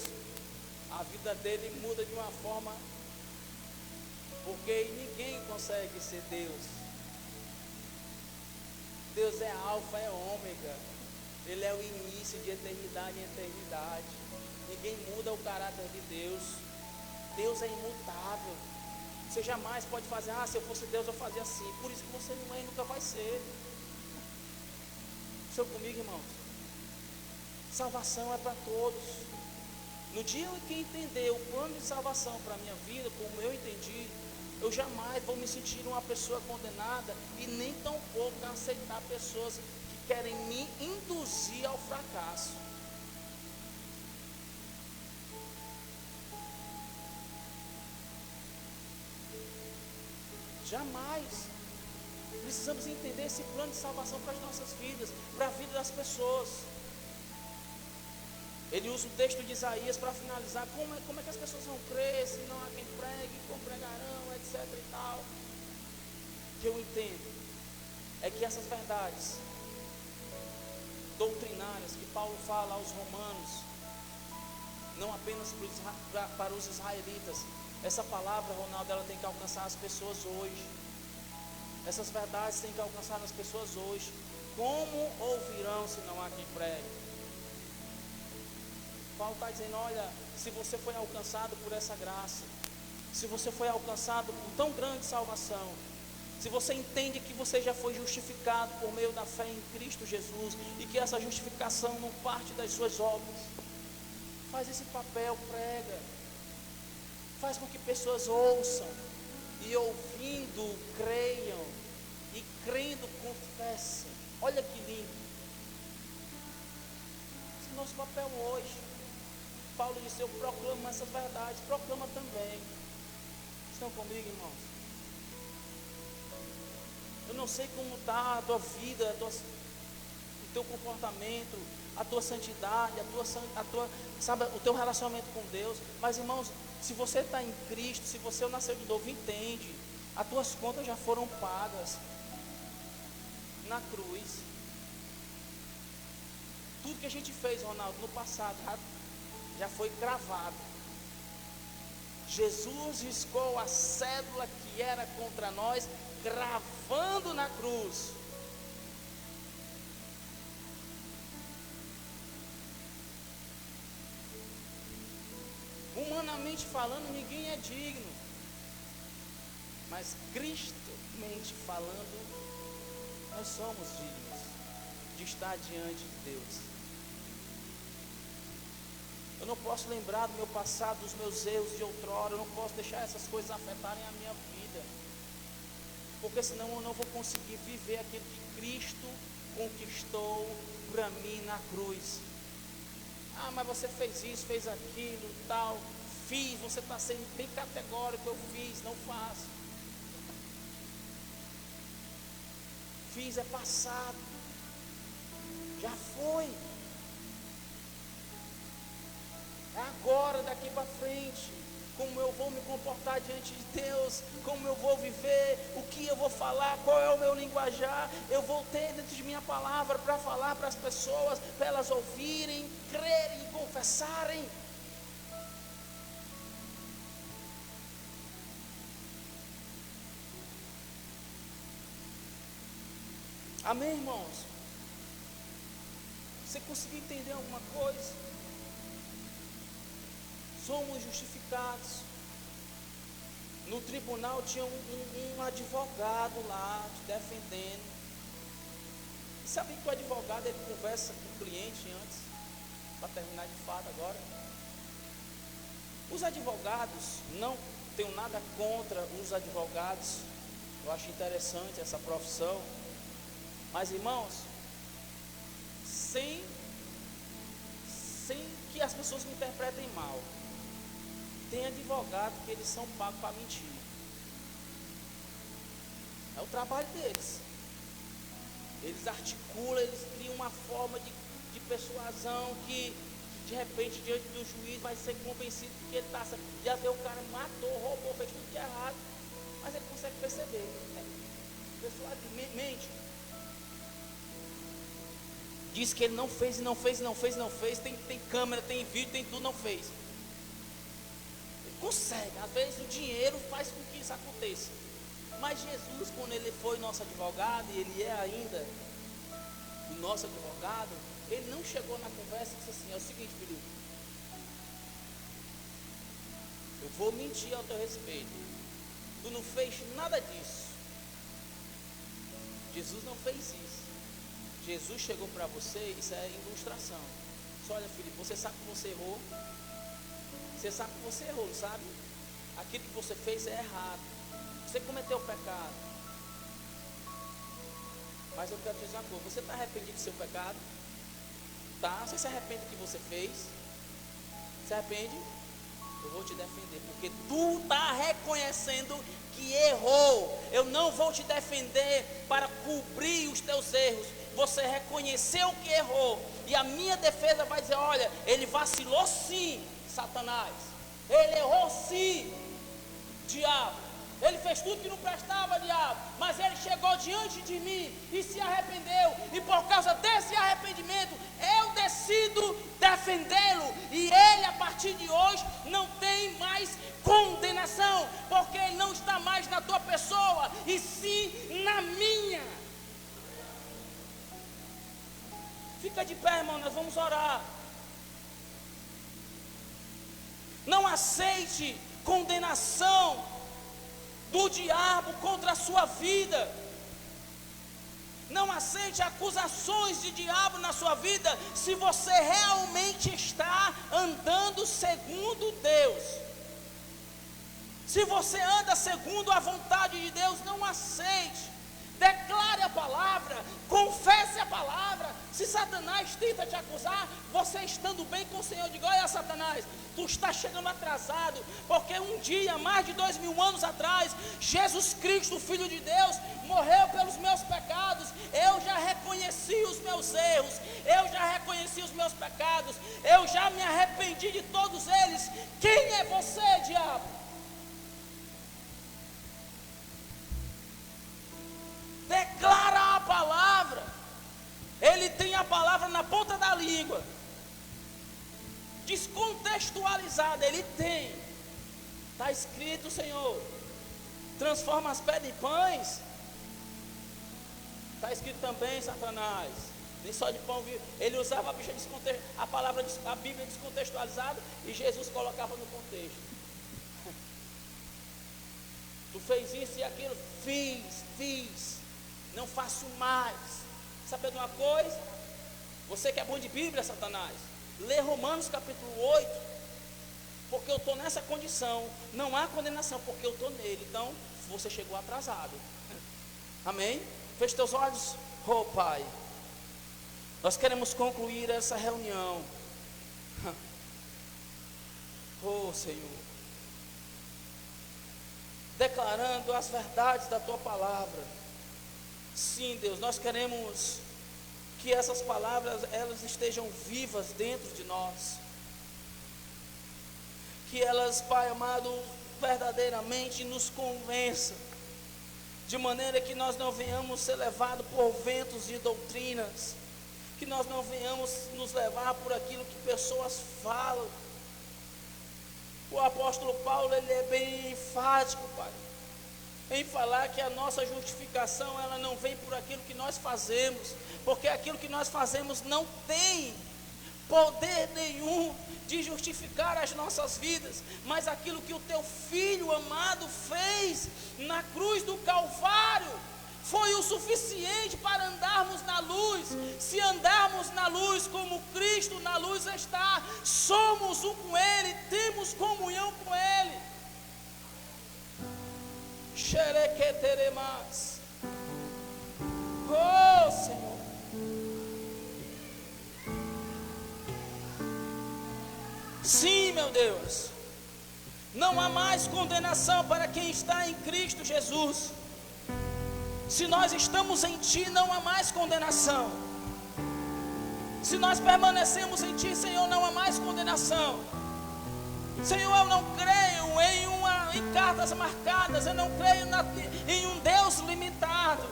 [SPEAKER 3] a vida dele muda de uma forma, porque ninguém consegue ser Deus. Deus é alfa, é ômega, ele é o início de eternidade em eternidade. Ninguém muda o caráter de Deus. Deus é imutável. Você jamais pode fazer, se eu fosse Deus eu fazia assim. Por isso que você não é e nunca vai ser. Estão comigo, irmãos? Salvação é para todos. No dia em que entender o plano de salvação para a minha vida, como eu entendi, eu jamais vou me sentir uma pessoa condenada e nem tampouco aceitar pessoas que querem me induzir ao fracasso. Jamais. Precisamos entender esse plano de salvação para as nossas vidas, para a vida das pessoas. Ele usa o texto de Isaías para finalizar. Como é que as pessoas vão crer se não há quem pregue, como pregarão, etc e tal. O que eu entendo é que essas verdades doutrinárias que Paulo fala aos romanos, não apenas para os israelitas, essa palavra, Ronaldo, ela tem que alcançar as pessoas hoje. Essas verdades têm que alcançar as pessoas hoje. Como ouvirão se não há quem pregue? Paulo está dizendo, olha, se você foi alcançado por essa graça, se você foi alcançado por tão grande salvação, se você entende que você já foi justificado por meio da fé em Cristo Jesus, e que essa justificação não parte das suas obras, faz esse papel, prega, faz com que pessoas ouçam, e ouvindo, creiam, e crendo, confessem. Olha que lindo. Esse é o nosso papel hoje. Paulo disse, eu proclamo essas verdades, proclama também. Estão comigo, irmãos? Eu não sei como está a tua vida, o teu comportamento, a tua santidade, sabe, o teu relacionamento com Deus. Mas, irmãos, se você está em Cristo, se você nasceu de novo, entende, as tuas contas já foram pagas na cruz. Tudo que a gente fez, Ronaldo, no passado, já foi cravado. Jesus riscou a cédula que era contra nós, gravando na cruz. Humanamente falando, ninguém é digno, mas cristamente falando, nós somos dignos de estar diante de Deus. Eu não posso lembrar do meu passado, dos meus erros de outrora. Eu não posso deixar essas coisas afetarem a minha vida. porque senão eu não vou conseguir viver aquilo que Cristo conquistou para mim na cruz. Ah, mas você fez isso, fez aquilo, tal. Fiz, você está sendo bem categórico, eu fiz, não faço. Fiz é passado, já foi. É agora, daqui para frente, como eu vou me comportar diante de Deus, como eu vou viver, o que eu vou falar, qual é o meu linguajar. Eu vou ter dentro de minha palavra para falar para as pessoas, para elas ouvirem, crerem e confessarem. Amém, irmãos? Você conseguiu entender alguma coisa? Somos justificados. No tribunal tinha um advogado lá te defendendo. Sabe que o advogado ele conversa com o cliente antes, para terminar de fato agora. Os advogados, não tenho nada contra os advogados. Eu acho interessante essa profissão. Mas irmãos, sem que as pessoas me interpretem mal, tem advogado que eles são pagos para mentir. É o trabalho deles. Eles articulam, eles criam uma forma de persuasão que de repente diante do juiz vai ser convencido que ele está. Já vê o cara matou, roubou, fez tudo de errado, mas ele consegue perceber. Persuade, mente. Diz que ele não fez, não fez, não fez, não fez. Tem câmera, tem vídeo, tem tudo, não fez. Ele consegue, às vezes o dinheiro faz com que isso aconteça. Mas Jesus, quando ele foi nosso advogado, e ele é ainda o nosso advogado, ele não chegou na conversa e disse assim: é o seguinte, Felipe, eu vou mentir ao teu respeito. Tu não fez nada disso. Jesus não fez isso. Jesus chegou para você, isso é ilustração. Só olha, Felipe, você sabe que você errou. Você sabe que você errou, sabe? Aquilo que você fez é errado. Você cometeu pecado. Mas eu quero te dizer uma coisa: você está arrependido do seu pecado? Tá? Você se arrepende do que você fez? Se arrepende? Eu vou te defender, porque tu está reconhecendo que errou. Eu não vou te defender para cobrir os teus erros. Você reconheceu que errou, e a minha defesa vai dizer: olha, ele vacilou sim, Satanás. Ele errou sim, diabo. Ele fez tudo que não prestava, diabo. Mas ele chegou diante de mim e se arrependeu. E por causa desse arrependimento, eu decido defendê-lo. E ele, a partir de hoje, não tem mais condenação. Porque ele não está mais na tua pessoa, e sim na minha. Fica de pé, irmão, nós vamos orar. Não aceite condenação do diabo contra a sua vida. Não aceite acusações de diabo na sua vida, se você realmente está andando segundo Deus. Se você anda segundo a vontade de Deus, não aceite. Declare a palavra, confesse a palavra. Se Satanás tenta te acusar, você estando bem com o Senhor, diga: olha, Satanás, tu está chegando atrasado, porque um dia, mais de 2000 anos atrás, Jesus Cristo, Filho de Deus, morreu pelos meus pecados. Eu já reconheci os meus erros, eu já reconheci os meus pecados, eu já me arrependi de todos eles. Quem é você, diabo? Declara a palavra. Ele tem a palavra na ponta da língua, descontextualizada. Ele tem. Está escrito, Senhor, transforma as pedras em pães. Está escrito também, Satanás, nem só de pão vivo. Ele usava a palavra, a Bíblia descontextualizada, e Jesus colocava no contexto. Tu fez isso e aquilo. Fiz. Não faço mais. Sabe de uma coisa? Você que é bom de Bíblia, Satanás, lê Romanos capítulo 8. Porque eu estou nessa condição. Não há condenação, porque eu estou nele. Então, você chegou atrasado. Amém? Feche teus olhos. Oh Pai, nós queremos concluir essa reunião. Oh Senhor, declarando as verdades da Tua palavra. Sim, Deus, nós queremos que essas palavras, elas estejam vivas dentro de nós. Que elas, Pai amado, verdadeiramente nos convençam, de maneira que nós não venhamos ser levados por ventos de doutrinas, que nós não venhamos nos levar por aquilo que pessoas falam. O apóstolo Paulo, ele é bem enfático, Pai, em falar que a nossa justificação, ela não vem por aquilo que nós fazemos, porque aquilo que nós fazemos não tem poder nenhum de justificar as nossas vidas, mas aquilo que o Teu Filho amado fez na cruz do Calvário, foi o suficiente para andarmos na luz. Se andarmos na luz como Cristo na luz está, somos um com Ele, temos comunhão com Ele. Xerequeteremas. Oh Senhor, sim, meu Deus, não há mais condenação para quem está em Cristo Jesus. Se nós estamos em Ti, não há mais condenação. Se nós permanecemos em Ti, Senhor, não há mais condenação. Senhor, eu não creio em cartas marcadas, eu não creio em um Deus limitado.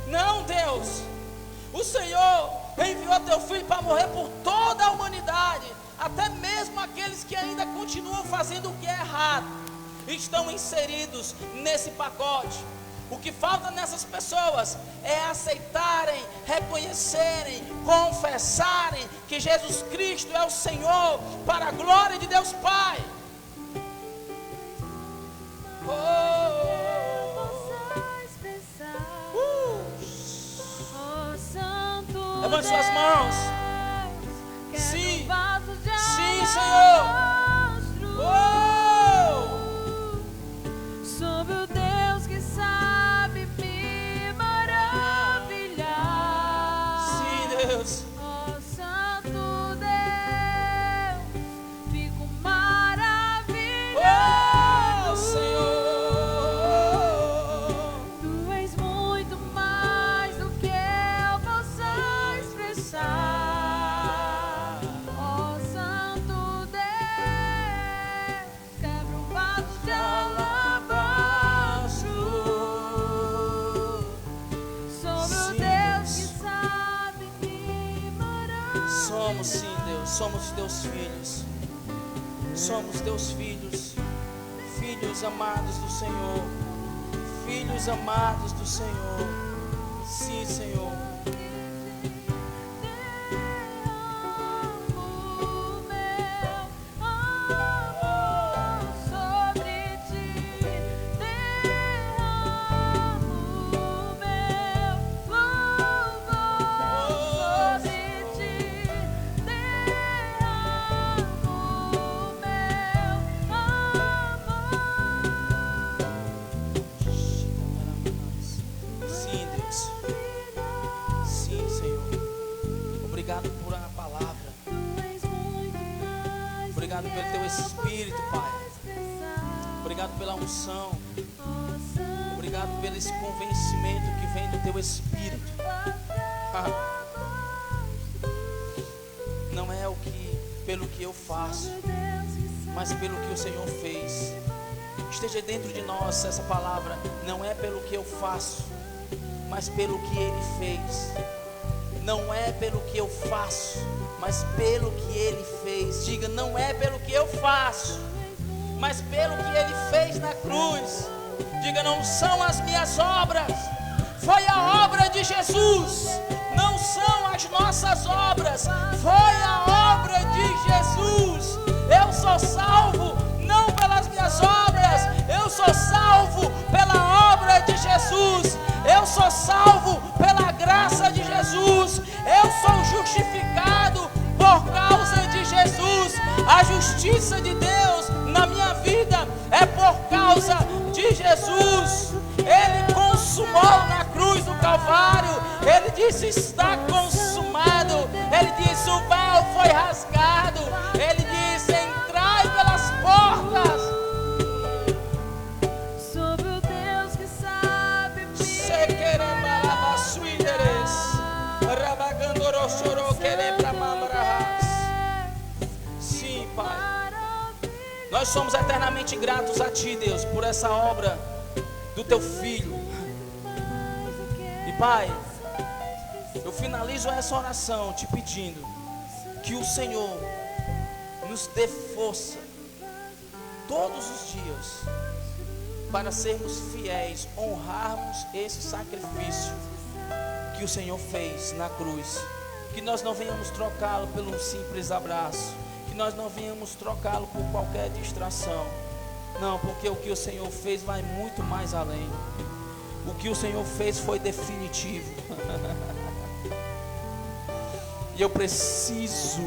[SPEAKER 3] Não, Deus, o Senhor enviou Teu Filho para morrer por toda a humanidade, até mesmo aqueles que ainda continuam fazendo o que é errado, estão inseridos nesse pacote. O que falta nessas pessoas é aceitarem, reconhecerem, confessarem que Jesus Cristo é o Senhor, para a glória de Deus Pai. Levante suas mãos. Sim, sim, Senhor.
[SPEAKER 4] Sobre o Deus que sabe me maravilhar.
[SPEAKER 3] Sim, Deus.
[SPEAKER 4] Oh, Santo Deus, fico maravilhado.
[SPEAKER 3] Oh, Senhor.
[SPEAKER 4] Tu és muito mais do que eu possa expressar. Oh, Santo Deus, quebra o vaso de alabastro. Sobre o Deus que sabe me maravilhar.
[SPEAKER 3] Somos, sim, Deus, somos Teus filhos. Somos Teus filhos, filhos amados do Senhor, filhos amados do Senhor. Sim, Senhor. Sim, Deus. Sim, Senhor. Obrigado por a palavra. Obrigado pelo Teu Espírito, Pai. Obrigado pela unção. Obrigado pelo esse convencimento que vem do Teu Espírito. Não é pelo que eu faço, mas pelo que o Senhor fez. Esteja dentro de nós essa palavra. Não é pelo que eu faço, mas pelo que Ele fez. Não é pelo que eu faço, mas pelo que Ele fez. Diga, não é pelo que eu faço, mas pelo que Ele fez na cruz. Diga, não são as minhas obras, foi a obra de Jesus. Não são as nossas obras, foi a obra de Jesus. Eu sou salvo não pelas minhas obras, eu sou salvo pela obra de Jesus. Eu sou salvo pela graça de Jesus. Eu sou justificado por causa de Jesus. A justiça de Deus na minha vida é por causa de Jesus. Ele consumou Calvário, Ele disse: está consumado. Ele disse: o véu foi rasgado. Ele disse: entrai pelas portas.
[SPEAKER 4] Sobre o Deus que sabe me
[SPEAKER 3] Se querem balaba suíderes, rabagandoro chorou querer pra mambrahas. Sim, Pai. Nós somos eternamente gratos a Ti, Deus, por essa obra do Teu Filho. E Pai, eu finalizo essa oração te pedindo que o Senhor nos dê força todos os dias para sermos fiéis, honrarmos esse sacrifício que o Senhor fez na cruz. Que nós não venhamos trocá-lo por um simples abraço, que nós não venhamos trocá-lo por qualquer distração. Não, porque o que o Senhor fez vai muito mais além. O que o Senhor fez foi definitivo. E eu preciso,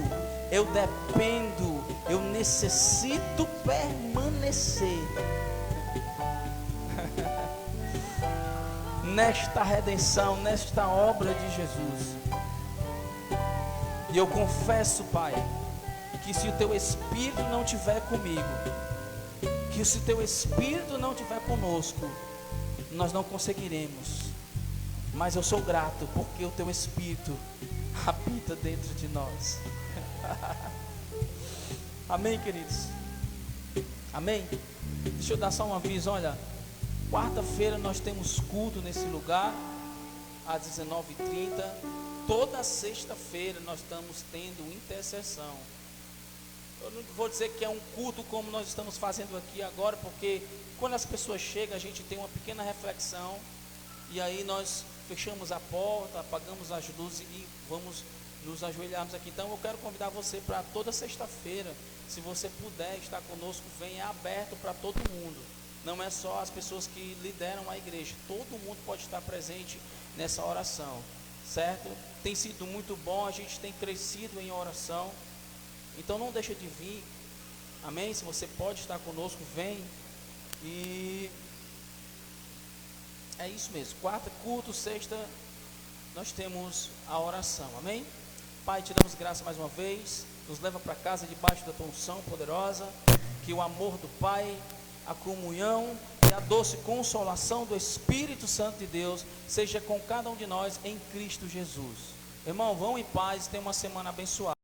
[SPEAKER 3] eu dependo, eu necessito permanecer nesta redenção, nesta obra de Jesus. E eu confesso, Pai, que se o Teu Espírito não estiver comigo, que se o Teu Espírito não estiver conosco, nós não conseguiremos. Mas eu sou grato porque o Teu Espírito habita dentro de nós. Amém, queridos? Amém? Deixa eu dar só um aviso. Olha, quarta-feira nós temos culto nesse lugar às 19h30. Toda sexta-feira nós estamos tendo intercessão. Eu não vou dizer que é um culto como nós estamos fazendo aqui agora, porque quando as pessoas chegam, a gente tem uma pequena reflexão, e aí nós fechamos a porta, apagamos as luzes e vamos nos ajoelharmos aqui. Então eu quero convidar você para toda sexta-feira, se você puder estar conosco, venha, aberto para todo mundo. Não é só as pessoas que lideram a igreja, todo mundo pode estar presente nessa oração, certo? Tem sido muito bom, a gente tem crescido em oração. Então não deixa de vir, amém? Se você pode estar conosco, vem. E é isso mesmo, quarta culto, sexta nós temos a oração, amém? Pai, te damos graça mais uma vez, nos leva para casa debaixo da tua unção poderosa, que o amor do Pai, a comunhão e a doce consolação do Espírito Santo de Deus seja com cada um de nós em Cristo Jesus. Irmão, vão em paz, tenha uma semana abençoada.